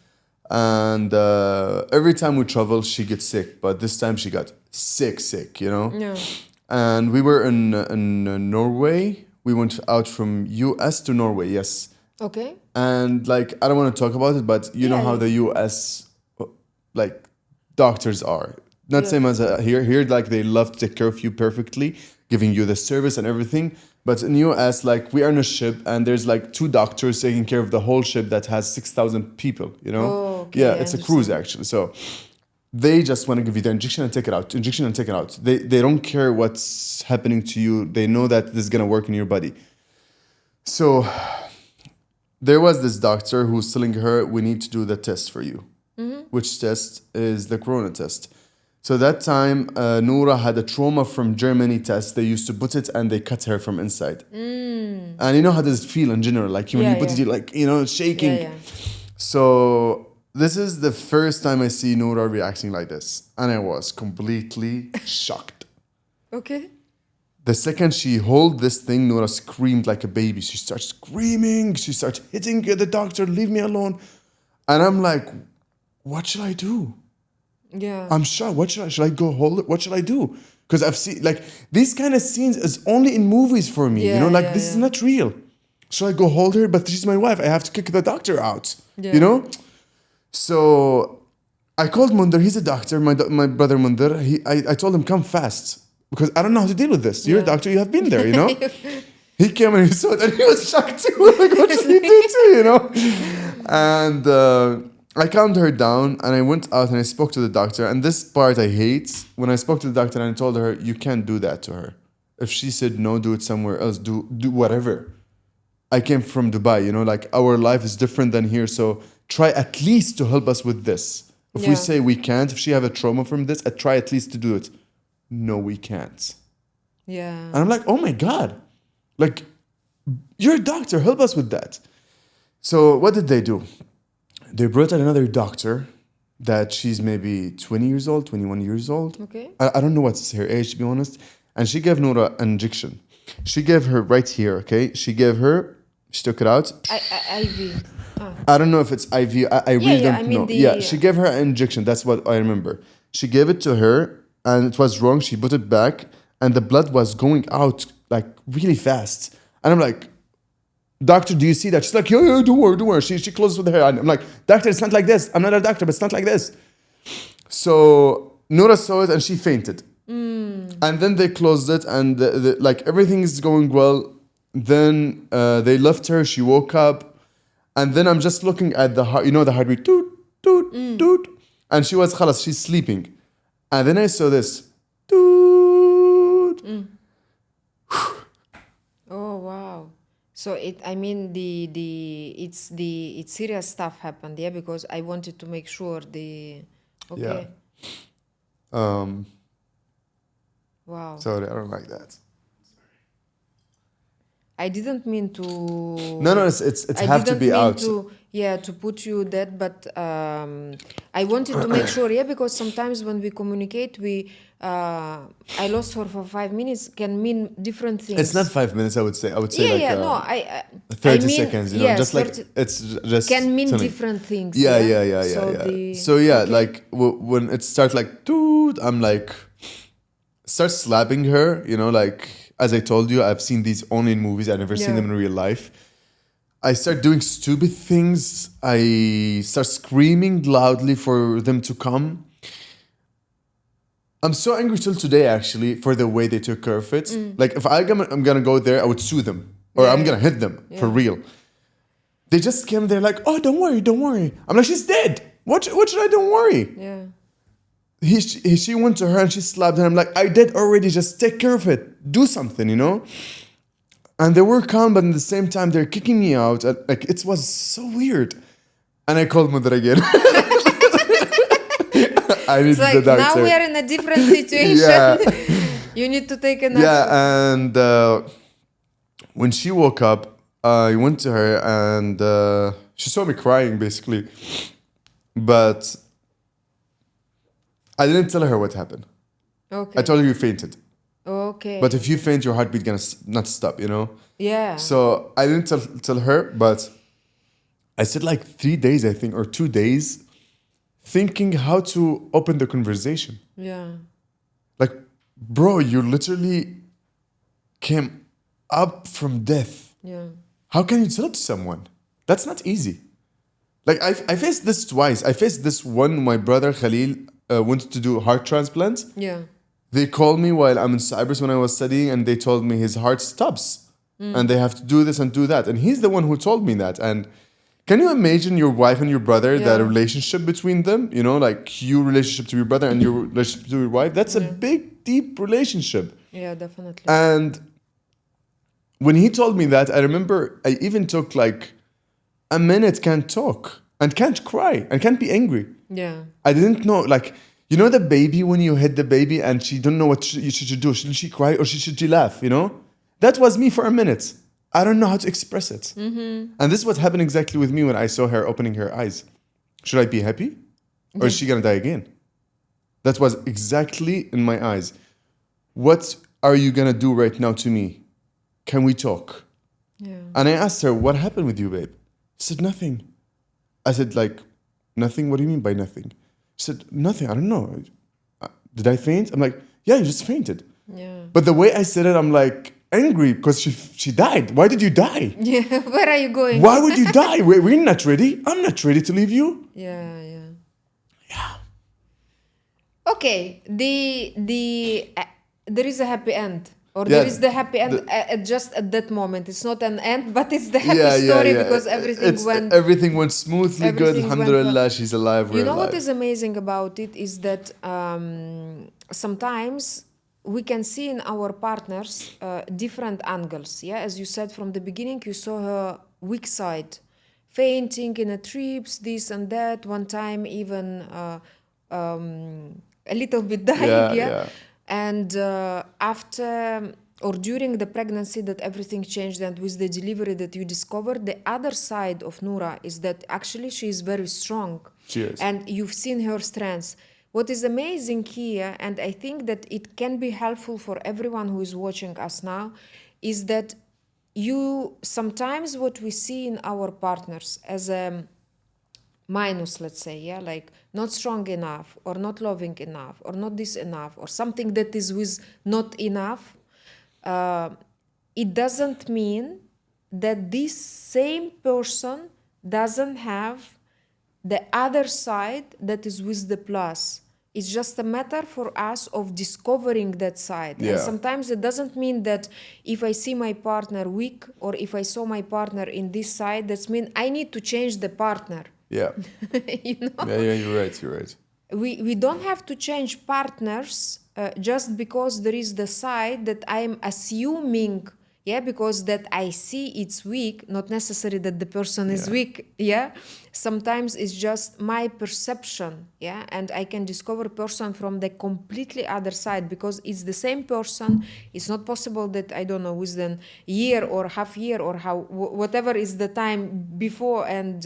And every time we travel, she gets sick, but this time she got sick. You know. Yeah. And we were in Norway. We went out from US to Norway. Yes. Okay. And like I don't want to talk about it, but you know Yeah, how yeah. the US like doctors are. Not Yeah. same as here. Here, like they love to take care of you perfectly, giving you the service and everything. But in US, like we are on a ship and there's like two doctors taking care of the whole ship that has 6,000 people. You know? Oh, okay, Yeah, I it's a cruise understand. actually. So they just want to give you the injection and take it out. Injection and take it out. They don't care what's happening to you. They know that this is gonna work in your body. So there was this doctor who's telling her, we need to do the test for you. Which test is the corona test. So that time, Nura had a trauma from Germany test. They used to put it and they cut her from inside. And you know how does it feel in general? Like when you put it, you're like, it's shaking. Yeah. So this is the first time I see Nura reacting like this. And I was completely shocked. Okay. The second she hold this thing, Nura screamed like a baby. She starts screaming. She starts hitting the doctor, leave me alone. And I'm like, what should I do? Yeah. I'm shocked. What should I go hold it? What should I do? Because I've seen like these kind of scenes is only in movies for me. This is not real. Should I go hold her? But she's my wife. I have to kick the doctor out. Yeah. So I called Munder. He's a doctor. My brother Munder. I told him come fast because I don't know how to deal with this. You're a doctor. You have been there. He came and he saw it and he was shocked too. Like what should he do too? And I calmed her down and I went out and I spoke to the doctor. And this part I hate. When I spoke to the doctor and I told her, you can't do that to her. If she said no, do it somewhere else. Do whatever. I came from Dubai, like our life is different than here. So try at least to help us with this. If we say we can't, if she have a trauma from this, I try at least to do it. No, we can't. Yeah. And I'm like, oh my God. Like, you're a doctor. Help us with that. So what did they do? They brought another doctor that she's maybe 20 years old, 21 years old. Okay. I don't know what's her age, to be honest. And she gave Nura an injection. She gave her right here, okay? She took it out. IV. I don't know if it's IV. I really don't know. Yeah, she gave her an injection. That's what I remember. She gave it to her and it was wrong. She put it back and the blood was going out like really fast. And I'm like, doctor, do you see that? She's like, yeah, don't worry. She closes with her. And I'm like, doctor, it's not like this. I'm not a doctor, but it's not like this. So Nura saw it and she fainted. And then they closed it and like everything is going well. Then they left her. She woke up. And then I'm just looking at the heart, the heartbeat, toot, toot, toot. And she was, khalas, she's sleeping. And then I saw this, toot. Oh, wow. So it's serious stuff happened, because I wanted to make sure okay. Yeah. Wow. Sorry, I don't like that. I didn't mean to. No, it's I have to didn't be mean out. to put you dead, but I wanted to make sure, because sometimes when we communicate, I lost her for 5 minutes can mean different things. It's not 5 minutes, I would say. I would say 30 I mean, seconds, yes, just like it's just can mean telling. different things. So like when it starts like dude, I'm like start slapping her, like as I told you, I've seen these only in movies. I've never seen them in real life. I start doing stupid things. I start screaming loudly for them to come. I'm so angry till today, actually, for the way they took care of it. Like, if I'm gonna go there, I would sue them. Or I'm gonna hit them, for real. They just came there like, oh, don't worry. I'm like, she's dead. What should I don't worry? Yeah. She went to her and she slapped her. I'm like, I did already, just take care of it. Do something, And they were calm, but at the same time, they're kicking me out. Like, it was so weird. And I called Mother again. I need the doctor. Now we are in a different situation. You need to take an action. Yeah, and when she woke up, I went to her and she saw me crying, basically. But I didn't tell her what happened. Okay. I told her you fainted. Okay. But if you faint, your heartbeat gonna not stop, Yeah. So I didn't tell her, but I said like 3 days, I think, or 2 days, thinking how to open the conversation. Yeah. Like, bro, you literally came up from death. Yeah. How can you tell it to someone? That's not easy. Like, I faced this twice. I faced this one, my brother Khalid wanted to do a heart transplant. Yeah. They called me while I'm in Cyprus when I was studying, and they told me his heart stops. And they have to do this and do that. And he's the one who told me that. And can you imagine your wife and your brother, that relationship between them? Like your relationship to your brother and your relationship to your wife? That's a big, deep relationship. Yeah, definitely. And when he told me that, I remember I even took like a minute can't talk and can't cry and can't be angry. Yeah. I didn't know, like, you know the baby when you hit the baby and she don't know what you should do. Should she cry or should she laugh, you know? That was me for a minute. I don't know how to express it. And this is what happened exactly with me when I saw her opening her eyes. Should I be happy? Or is she going to die again? That was exactly in my eyes. What are you going to do right now to me? Can we talk? Yeah. And I asked her, what happened with you, babe? She said, nothing. I said, like, nothing? What do you mean by nothing? She said, nothing. I don't know. Did I faint? I'm like, yeah, you just fainted. Yeah. But the way I said it, I'm like angry because she died. Why did you die? Yeah. Where are you going? Why would you die? We're not ready. I'm not ready to leave you. Yeah. Okay, there is a happy end, or there is the happy end just at that moment. It's not an end, but it's the happy story because everything went smoothly. Good, everything went well. alhamdulillah, she's alive. We're You know alive. what is amazing about it is that sometimes we can see in our partners different angles. Yeah, as you said from the beginning, you saw her weak side, fainting in a trips, this and that. One time even. A little bit dying, Yeah. And after or during the pregnancy that everything changed, and with the delivery that you discovered, the other side of Nura is that actually she is very strong. Cheers. And you've seen her strengths. What is amazing here, and I think that it can be helpful for everyone who is watching us now, is that you sometimes what we see in our partners as a minus, let's say, like not strong enough or not loving enough or not this enough or something that is with not enough, it doesn't mean that this same person doesn't have the other side that is with the plus. It's just a matter for us of discovering that side. Yeah. And sometimes it doesn't mean that if I see my partner weak or if I saw my partner in this side, that's mean I need to change the partner. Yeah. You know? Yeah, you're right. We don't have to change partners just because there is the side that I'm assuming, because that I see it's weak, not necessarily that the person is weak, Sometimes it's just my perception, and I can discover person from the completely other side because it's the same person. It's not possible that, I don't know, within a year or half year or whatever is the time before and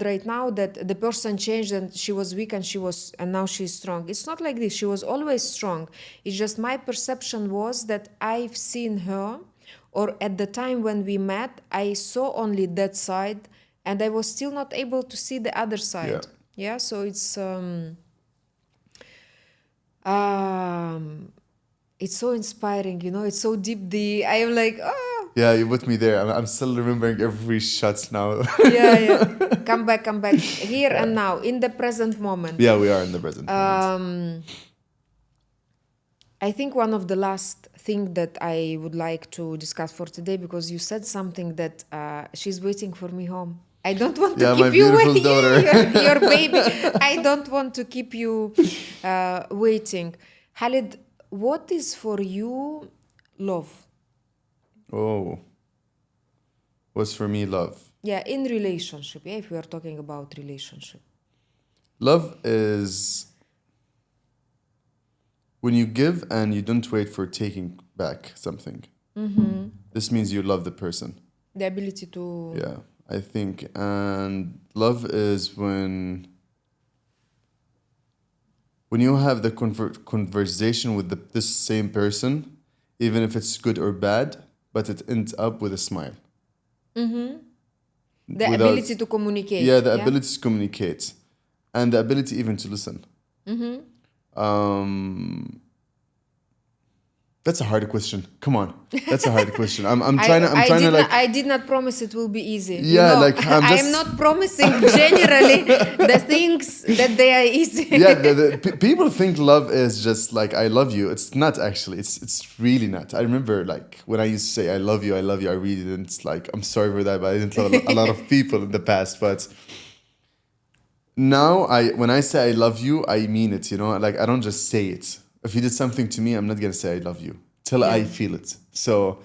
right now that the person changed and she was weak and now she's strong. It's not like this. She was always strong. It's just my perception was that I've seen her, or at the time when we met, I saw only that side and I was still not able to see the other side. Yeah, so it's so inspiring, it's so deep. I am like, Yeah, you put me there. I'm still remembering every shot now. Yeah. Come back. Here and now, in the present moment. Yeah, we are in the present moment. I think one of the last thing that I would like to discuss for today, because you said something that she's waiting for me home. I don't want to keep you waiting. Daughter. Your baby. I don't want to keep you waiting. Khalid, what is for you love? Oh. What's for me love? Yeah, in relationship. Yeah, if we are talking about relationship. Love is when you give and you don't wait for taking back something. Mm-hmm. This means you love the person. The ability to... Yeah, I think. And love is when you have the conversation with this same person, even if it's good or bad, but it ends up with a smile. Mm-hmm. The ability to communicate. Yeah, the ability to communicate. And the ability even to listen. Mm-hmm. That's a hard question. Come on, that's a hard question. I'm trying to. I did not promise it will be easy. Yeah, I'm not promising generally the things that they are easy. Yeah, people think love is just like I love you. It's not actually. It's really not. I remember like when I used to say I love you. I really didn't like. I'm sorry for that, but I didn't love a lot of people in the past. But now when I say I love you, I mean it. Like I don't just say it. If you did something to me, I'm not gonna say I love you till I feel it. So,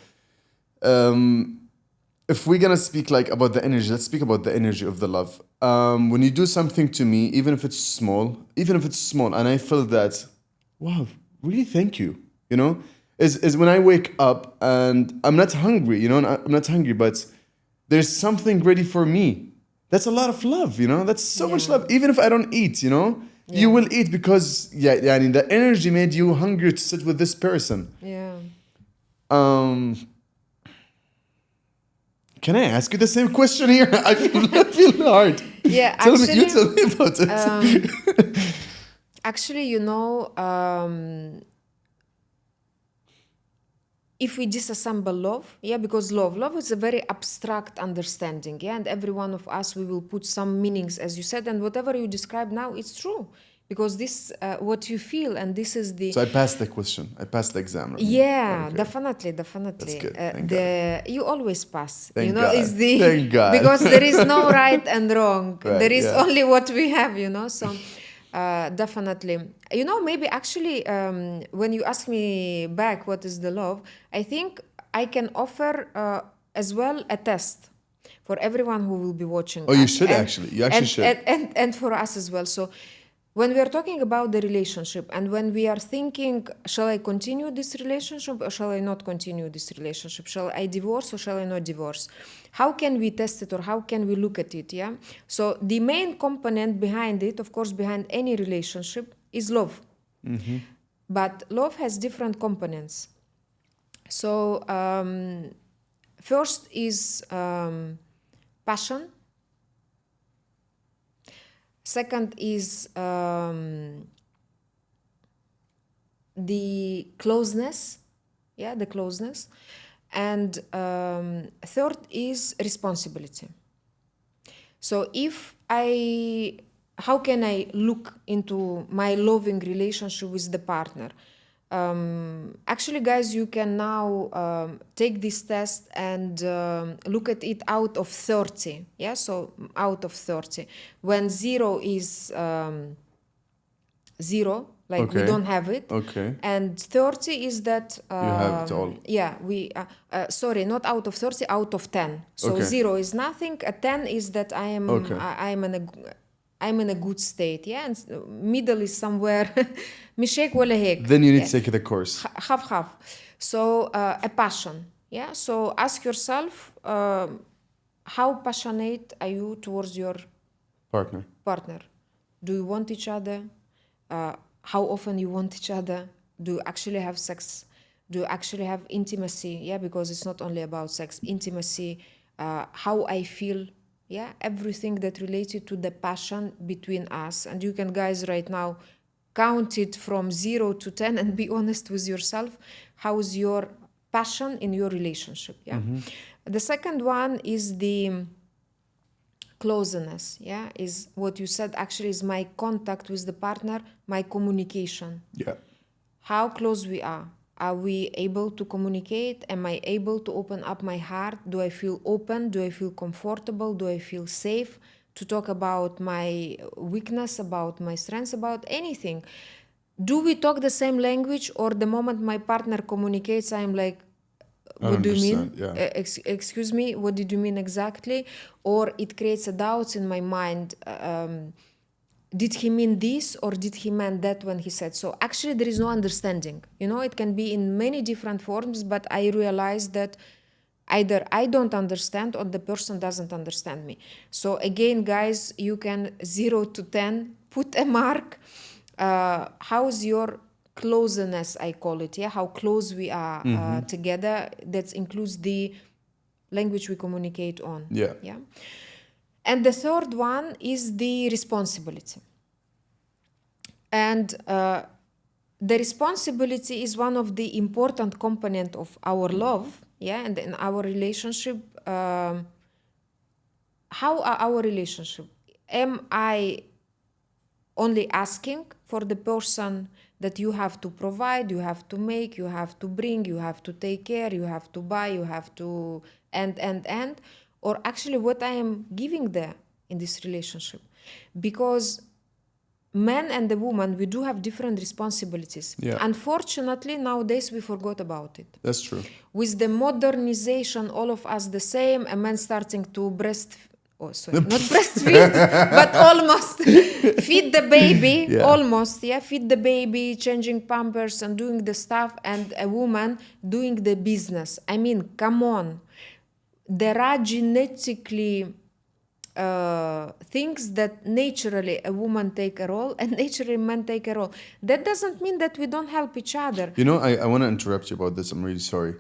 if we're gonna speak like about the energy, let's speak about the energy of the love. When you do something to me, even if it's small, and I feel that, wow, really, thank you. You know, is when I wake up and I'm not hungry. You know, and I'm not hungry, but there's something ready for me. That's a lot of love. You know, that's so much Yeah. love. Even if I don't eat, you know, you Yeah. will eat because yeah, I mean, the energy made you hungry to sit with this person. Yeah. Um, Can I ask you the same question here? I feel hard. Yeah, You actually, tell me about it. actually, if we disassemble love, yeah, because love is a very abstract understanding, yeah, and every one of us, we will put some meanings, as you said, and whatever you describe now, it's true, because this, what you feel, and this is the, So I passed the question. I passed the exam. I mean, yeah, okay, definitely, that's definitely. good. Thank God. The you always pass, Thank is God. the Thank God. because there is no right and wrong. Right. There is Yeah. only what we have, So, definitely, maybe actually, when you ask me back, what is the love? I think I can offer as well a test for everyone who will be watching Oh, you us, should actually. You actually should. and for us as well. So when we are talking about the relationship, and when we are thinking, shall I continue this relationship or shall I not continue this relationship? Shall I divorce or shall I not divorce? How can we test it, or how can we look at it? Yeah. So the main component behind it, of course, behind any relationship, is love. But love has different components. So first is passion. Second is the closeness, yeah, the closeness. And third is responsibility. So how can I look into my loving relationship with the partner? Actually, guys, you can now take this test and look at it out of 30. Yeah, so out of 30. When zero is zero, like we Okay. don't have it. Okay. And 30 is that, You have it all. yeah, sorry, not out of 30, out of 10. So Okay. zero is nothing. A 10 is that Okay. I'm in a good state. Yeah, and middle is somewhere. مشيك ولا هيك. Then you need Yeah. to take the course. Half. So a passion. Yeah. So ask yourself, how passionate are you towards your Partner. partner? Do you want each other? How often you want each other? Do you actually have sex? Do you actually have intimacy? Yeah, because it's not only about sex. Intimacy, how I feel. Yeah, everything that related to the passion between us. And you can, guys, right now count it from 0 to 10 and be honest with yourself. How is your passion in your relationship? Yeah. The second one is the closeness, yeah, is what you said, actually, is my contact with the partner, my communication. Yeah. How close we are. Are we able to communicate? Am I able to open up my heart? Do I feel open? Do I feel comfortable? Do I feel safe to talk about my weakness, about my strengths, about anything? Do we talk the same language, or the moment my partner communicates, I'm like, I don't what do you mean? understand. Yeah. Excuse me, what did you mean exactly? Or it creates a doubt in my mind. Did he mean this, or did he mean that when he said so? Actually, there is no understanding. It can be in many different forms, but I realize that either I don't understand or the person doesn't understand me. So again, guys, you can 0 to 10, put a mark. How's your closeness, I call it, yeah? How close we are together. That includes the language we communicate on. Yeah. Yeah. And the third one is the responsibility. And the responsibility is one of the important component of our love, yeah, and in our relationship. How are our relationship? Am I only asking for the person that you have to provide, you have to make, you have to bring, you have to take care, you have to buy, you have to and, or actually what I am giving there in this relationship? Because man and the woman, we do have different responsibilities. Yeah. Unfortunately, nowadays we forgot about it. That's true. With the modernization, all of us the same, a man starting to not breastfeed, but almost feed the baby, Yeah. almost, yeah, feed the baby, changing pampers and doing the stuff, and a woman doing the business. I mean, come on. There are genetically things that naturally a woman take a role and naturally men take a role. That doesn't mean that we don't help each other. You know, I want to interrupt you about this. I'm really sorry.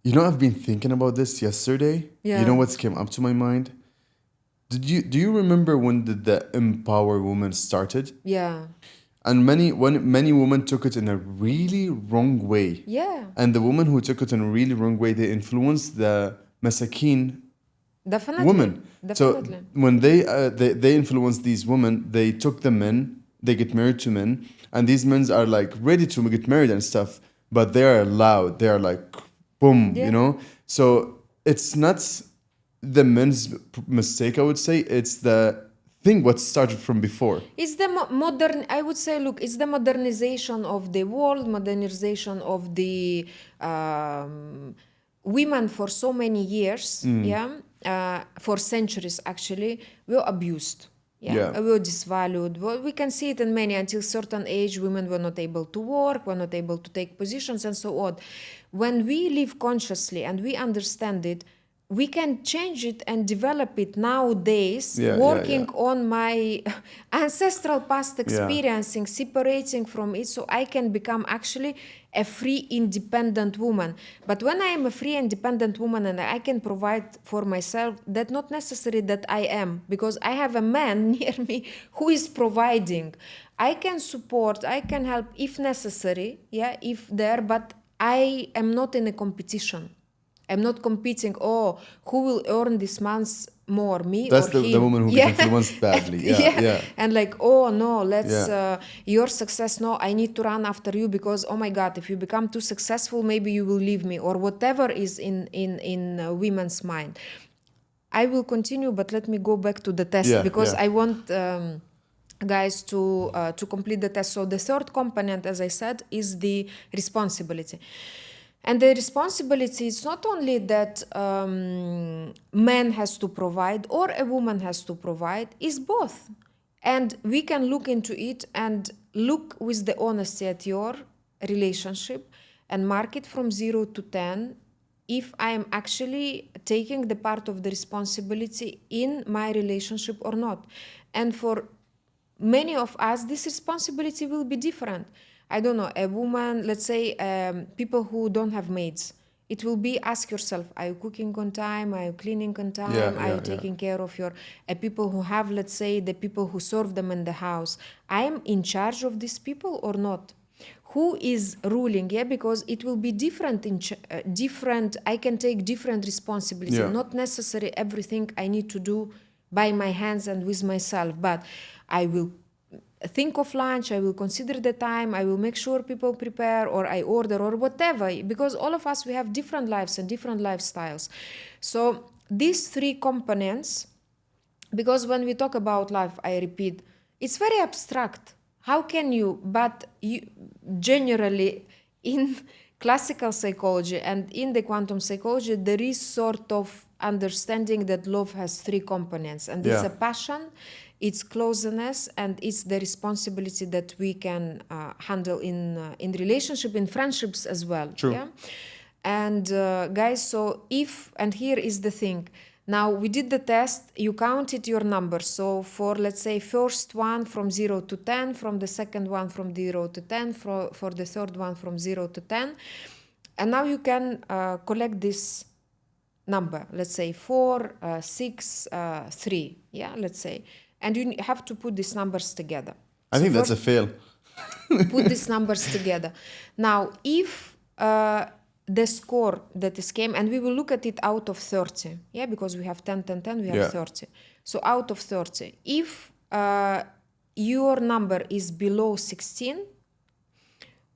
You know, I've been thinking about this yesterday. Yeah. You know what's came up to my mind? Do you remember when the Empower Woman started? Yeah. And many women took it in a really wrong way. Yeah. And the women who took it in a really wrong way, they influenced the Masakin Definitely. women. Definitely. So when they influenced these women, they took the men, they get married to men, and these men are like ready to get married and stuff, but they are loud. They are like, boom, Yeah. you know. So it's not the men's mistake, I would say. It's the thing what started from before. It's the modern, I would say, look, it's the modernization of the world, modernization of the women for so many years, for centuries actually, were abused. Yeah. We were disvalued. Well, we can see it in many. Until certain age, women were not able to work, were not able to take positions, and so on. When we live consciously and we understand it, we can change it and develop it nowadays, working on my ancestral past experiencing, separating from it, so I can become actually a free, independent woman. But when I am a free, independent woman and I can provide for myself, that's not necessary that I am, because I have a man near me who is providing. I can support, I can help if necessary, if there, but I am not in a competition. I'm not competing, who will earn this month more, me That's or him? the woman who gets influenced badly. Yeah. And like, oh no, let's your success, no, I need to run after you because, oh my God, if you become too successful, maybe you will leave me, or whatever is in women's mind. I will continue, but let me go back to the test because I want guys to complete the test. So the third component, as I said, is the responsibility. And the responsibility is not only that man has to provide or a woman has to provide, is both. And we can look into it and look with the honesty at your relationship and mark it from 0 to 10 if I am actually taking the part of the responsibility in my relationship or not. And for many of us, this responsibility will be different. I don't know, a woman, let's say people who don't have maids. It will be, ask yourself, are you cooking on time? Are you cleaning on time? Are you taking care of your people who have, let's say, the people who serve them in the house? I am in charge of these people or not? Who is ruling? Because it will be different. Different. I can take different responsibility. Not necessarily everything I need to do by my hands and with myself, but I will think of lunch, I will consider the time, I will make sure people prepare, or I order, or whatever, because all of us, we have different lives and different lifestyles. So these three components, because when we talk about life, I repeat, it's very abstract. How can you, but you generally in classical psychology and in the quantum psychology, there is sort of understanding that love has three components, and it's a passion, it's closeness, and it's the responsibility that we can handle in relationship, in friendships as well. True. And guys, so and here is the thing. Now we did the test, you counted your numbers. So for, let's say, first one from 0 to 10, from the second one from 0 to 10, for the third one from 0 to 10. And now you can collect this number, let's say 4, 6, 3, let's say. And you have to put these numbers together. I think that's a fail. Put these numbers together. Now, if the score that is came, and we will look at it out of 30, because we have 10, 10, 10, we have 30. So out of 30, if your number is below 16,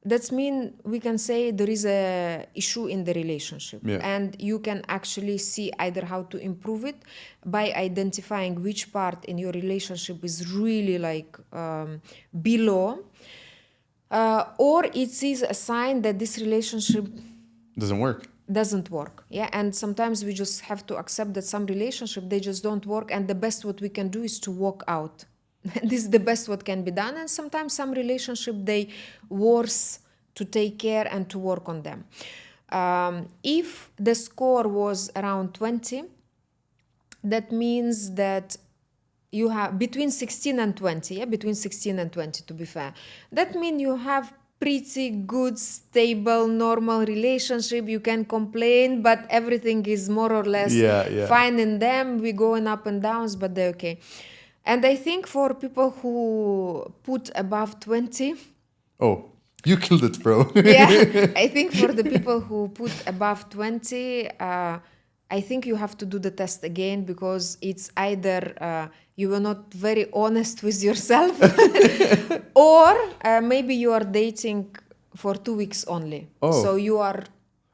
That's mean we can say there is a issue in the relationship, Yeah. and you can actually see either how to improve it by identifying which part in your relationship is really like below, or it is a sign that this relationship Doesn't work. doesn't work. Yeah, and sometimes we just have to accept that some relationship they just don't work, and the best what we can do is to walk out. This is the best what can be done, and sometimes some relationship they worse to take care and to work on them. If the score was around 20, that means that you have between 16 and 20, yeah, between 16 and 20 to be fair. That means you have pretty good, stable, normal relationship. You can complain, but everything is more or less Yeah. fine in them. We going up and downs, but they're okay. And I think for people who put above 20, Oh, you killed it, bro. yeah, I think for the people who put above 20, I think you have to do the test again, because it's either you were not very honest with yourself, or maybe you are dating for 2 weeks only. Oh. So you are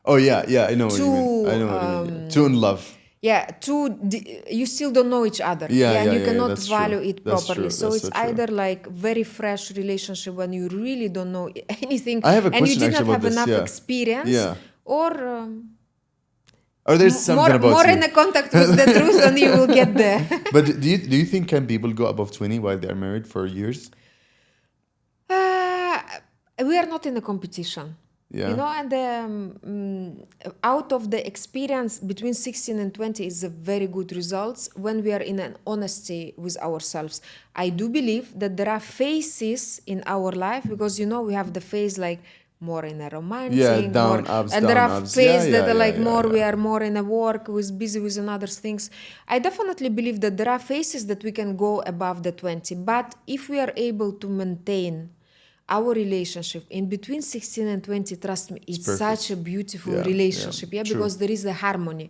Oh yeah. I know what you mean. I too, know what you mean. Too in love. yeah, you still don't know each other. And you cannot That's value true. it That's properly. true. So That's it's so true. either like very fresh relationship when you really don't know anything, I have a and you question did not actually about have this. enough Yeah. experience, Yeah. or Or there's something about more you. in a contact with the truth, and you will get there. But do you think can people go above 20 while they are married for years? Uh, we are not in a competition. Yeah. And out of the experience between 16 and 20 is a very good results when we are in an honesty with ourselves. I do believe that there are phases in our life, because we have the phase like more in a romantic, more, Down, ups, and there down, are ups. phases that are Yeah, like more, we yeah. are more in a work, with busy with another things. I definitely believe that there are phases that we can go above the 20, but if we are able to maintain our relationship in between 16 and 20, trust me, it's perfect. such a beautiful Yeah, relationship, true. because there is a harmony.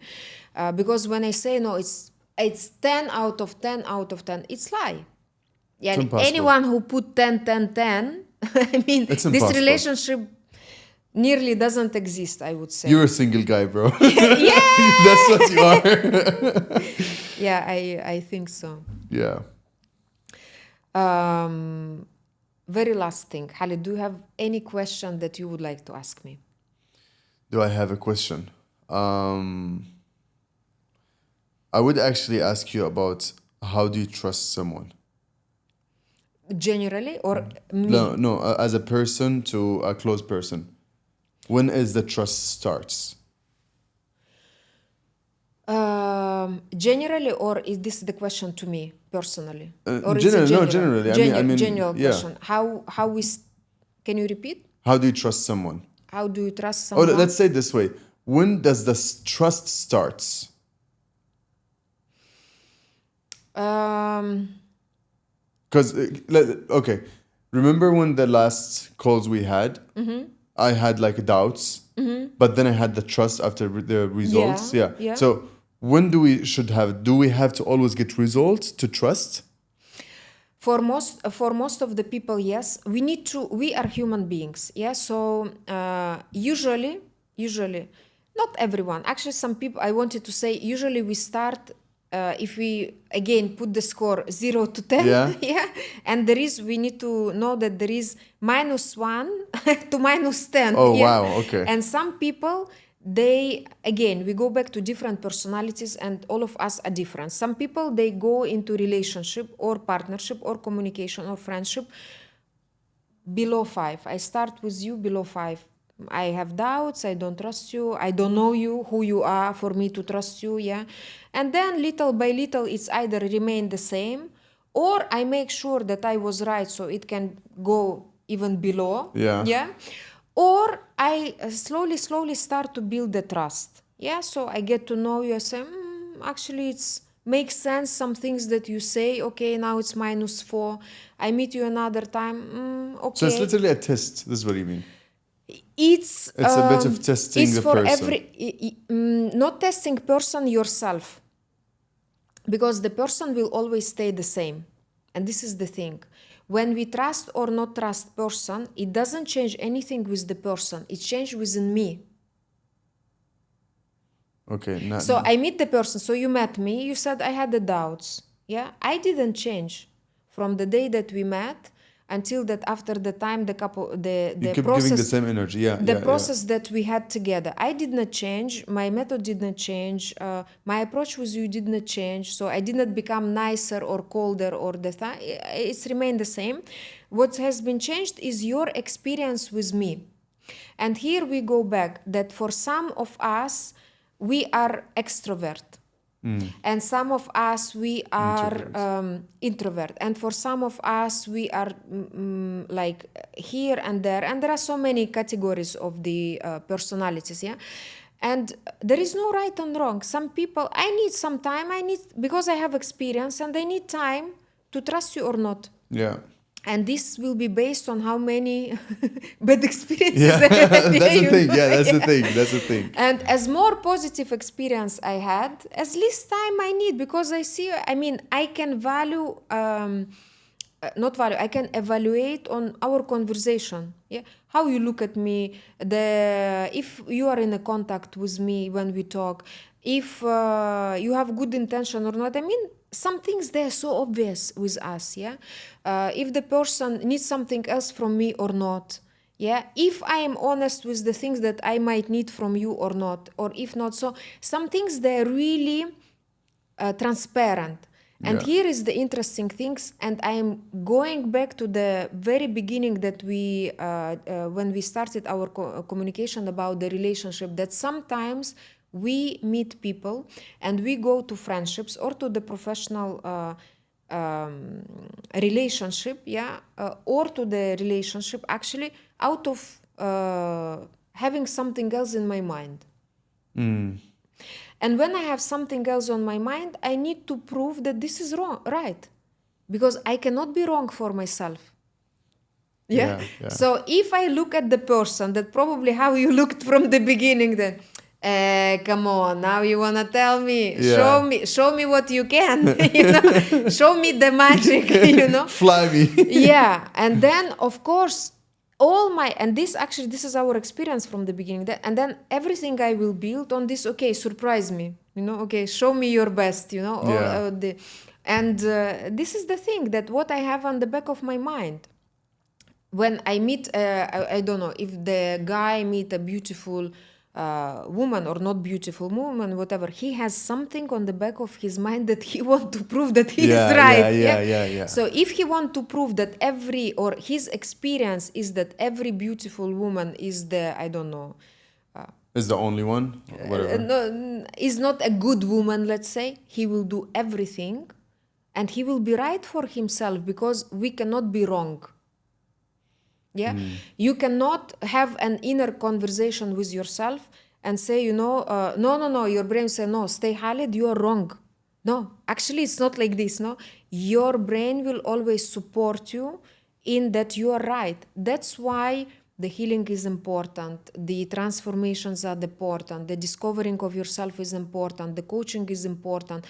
Because when I say no, it's 10 out of 10 out of 10, it's lie. Yeah, It's impossible. anyone who put 10 10 10, I mean, It's this impossible. relationship nearly doesn't exist, I would say. You're a single guy, bro. Yeah, That's what you are. yeah, I think so. Yeah. Very last thing, Khalid, do you have any question that you would like to ask me? Do I have a question? I would actually ask you about how do you trust someone? Generally, or me? No, as a person to a close person. When is the trust starts? Generally, or is this the question to me personally? Or is Generally, it general? no, generally. I mean, general yeah. question. How is? Can you repeat? How do you trust someone? How do you trust Oh, someone? let's say it this way. When does the trust starts? Because, okay, remember when the last calls we had, I had like doubts, but then I had the trust after the results. Yeah. So when do we have to always get results to trust? For most of the people, yes. We are human beings, yeah. So usually, not everyone. Actually, some people. I wanted to say usually we start. If we again put the score 0 to 10, Yeah. and we need to know that there is -1 to -10. Oh, wow, okay. And some people, we go back to different personalities, and all of us are different. Some people, they go into relationship or partnership or communication or friendship below 5. I start with you below 5. I have doubts, I don't trust you, I don't know you, who you are for me to trust you, yeah. And then little by little, it's either remain the same, or I make sure that I was right, so it can go even below, Yeah. or I slowly start to build the trust, yeah. So I get to know you, I say, actually it's makes sense, some things that you say, okay, now it's -4, I meet you another time, okay. So it's literally a test. This is what you mean. It's a bit of testing it's the for person. not testing person, yourself, because the person will always stay the same, and this is the thing. When we trust or not trust person, it doesn't change anything with the person. It changes within me. Okay, not. So I meet the person. So you met me. You said I had the doubts. Yeah, I didn't change from the day that we met until that after the time You the kept giving the process same energy. Yeah, the yeah, yeah. process that we had together. I did not change. My method did not change. My approach with you did not change. So I did not become nicer or colder or it's remained the same. What has been changed is your experience with me. And here we go back that for some of us, we are extrovert. And some of us, we are Introvert. introvert. And for some of us, we are like here and there. And there are so many categories of the personalities, yeah? And there is no right and wrong. Some people, I need some time, because I have experience and I need time to trust you or not. Yeah. And this will be based on how many bad experiences Yeah, I had. that's the you thing. know? Yeah, that's the Yeah. thing. That's the thing. And as more positive experience I had, as less time I need, because I can value, not value, I can evaluate on our conversation. Yeah, how you look at me, if you are in a contact with me when we talk, if you have good intention or not. Some things they're so obvious with us. Yeah, if the person needs something else from me or not. Yeah, if I am honest with the things that I might need from you or not, or if not. So some things they're really transparent. And Yeah. here is the interesting things, and I am going back to the very beginning that we when we started our communication about the relationship, that sometimes we meet people and we go to friendships or to the professional relationship, yeah, or to the relationship actually out of having something else in my mind. And when I have something else on my mind, I need to prove that this is wrong, right? Because I cannot be wrong for myself. Yeah. Yeah, yeah. So if I look at the person, that probably how you looked from the beginning, then, come on, now you wanna tell me, Yeah. show me what you can, you know, show me the magic, you know. Fly me. Yeah, and then of course and this is our experience from the beginning, and then everything I will build on this. Okay, surprise me, you know. Okay, show me your best, you know. Yeah. This is the thing, that what I have on the back of my mind when I meet, I don't know, if the guy meet a beautiful woman or not beautiful woman, whatever, he has something on the back of his mind that he want to prove that he is Yeah, right. yeah. So if he want to prove that his experience is that every beautiful woman is I don't know, Is the only one? Whatever. no, is not a good woman, let's say, he will do everything and he will be right for himself, because we cannot be wrong. Yeah, you cannot have an inner conversation with yourself and say, you know, no, your brain say, no, stay Khalid, you are wrong. No, actually it's not like this. No, your brain will always support you in that you are right. That's why the healing is important, the transformations are important, the discovering of yourself is important, the coaching is important.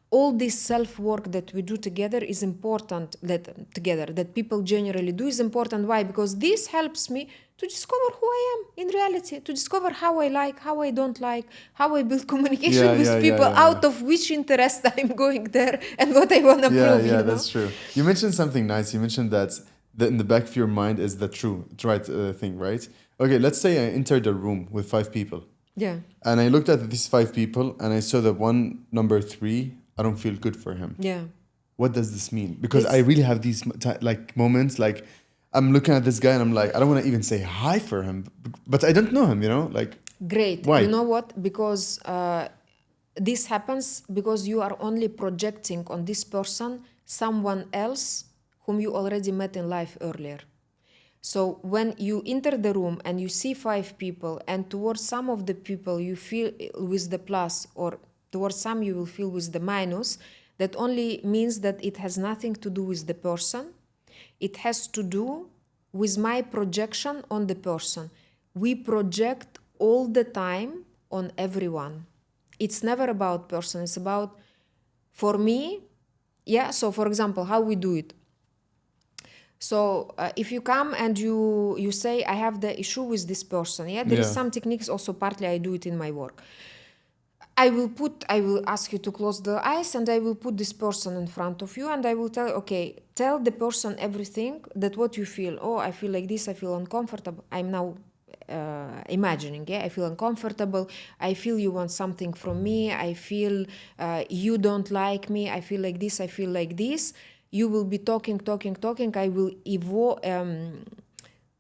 All this self-work that we do together is important, that people generally do is important. Why? Because this helps me to discover who I am in reality, to discover how I like, how I don't like, how I build communication with people, out of which interest I'm going there and what I want to prove, Yeah, you know? that's true. You mentioned something nice. You mentioned that in the back of your mind is the right thing, right? Okay, let's say I entered a room with 5 people. Yeah, And I looked at these 5 people and I saw that one, number 3, I don't feel good for him. yeah. What does this mean? Because I really have these like moments, like I'm looking at this guy and I'm like, I don't want to even say hi for him, but I don't know him, you know? Like, Great. why? You know what? Because this happens because you are only projecting on this person someone else whom you already met in life earlier. So when you enter the room and you see 5 people, and towards some of the people you feel with the plus, or towards some you will feel with the minus, that only means that it has nothing to do with the person. It has to do with my projection on the person. We project all the time on everyone. It's never about person. It's about, for me, yeah. So for example, how we do it. So if you come and you say, I have the issue with this person, yeah, there is Yeah. some techniques also, partly I do it in my work. I will ask you to close the eyes and I will put this person in front of you and I will tell, okay, tell the person everything that what you feel. Oh, I feel like this, I feel uncomfortable. I'm now imagining, yeah, I feel uncomfortable. I feel you want something from me. I feel you don't like me. I feel like this, I feel like this. You will be talking. I will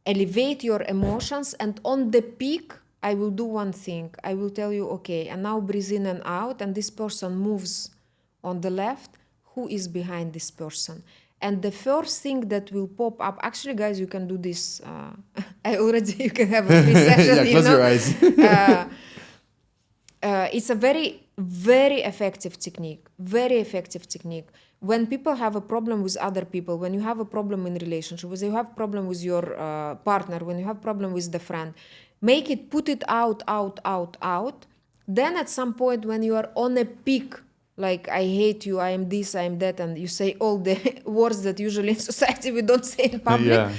elevate your emotions, and on the peak I will do one thing. I will tell you, okay, and now breathe in and out, and this person moves on the left. Who is behind this person? And the first thing that will pop up, actually guys, you can do this. I already, you can have a free session, Yeah, you close know. your eyes. It's a very effective technique. Very effective technique. When people have a problem with other people, when you have a problem in relationship, when you have problem with your partner, when you have problem with the friend, make it, put it out. Then at some point when you are on a peak, like I hate you, I am this, I am that, and you say all the words that usually in society we don't say in public. Yeah.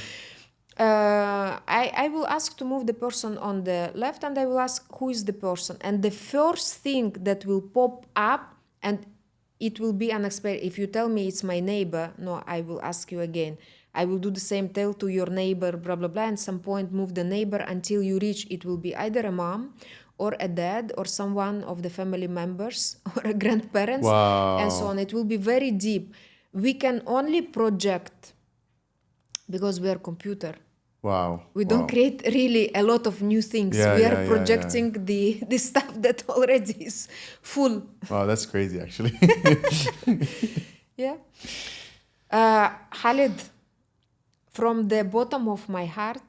I will ask to move the person on the left and I will ask who is the person. And the first thing that will pop up, and it will be unexpected. If you tell me it's my neighbor, no, I will ask you again. I will do the same, tell to your neighbor, blah, blah, blah, and some point move the neighbor until you reach, it will be either a mom or a dad or someone of the family members or a grandparents and so Wow. on. It will be very deep. We can only project because we are computer. Wow. We don't Wow. create really a lot of new things. Yeah, We are yeah, yeah, yeah. projecting the stuff that already is full. Wow, that's crazy actually. Yeah. Khalid, from the bottom of my heart,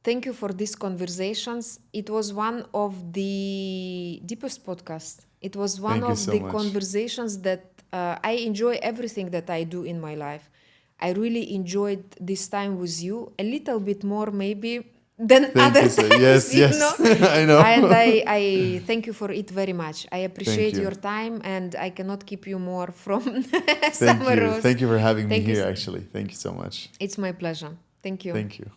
thank you for these conversations. It was one of the deepest podcasts. It was one Thank you of so the much. conversations that I enjoy everything that I do in my life. I really enjoyed this time with you a little bit more maybe than Thank other you so times, yes, you know. yes. I And know. I thank you for it very much. I Thank appreciate you. your time and I cannot keep you more from Thank Summer you. Rose. Thank you for having me Thank you. here actually. Thank you so much. It's my pleasure. Thank you. Thank you.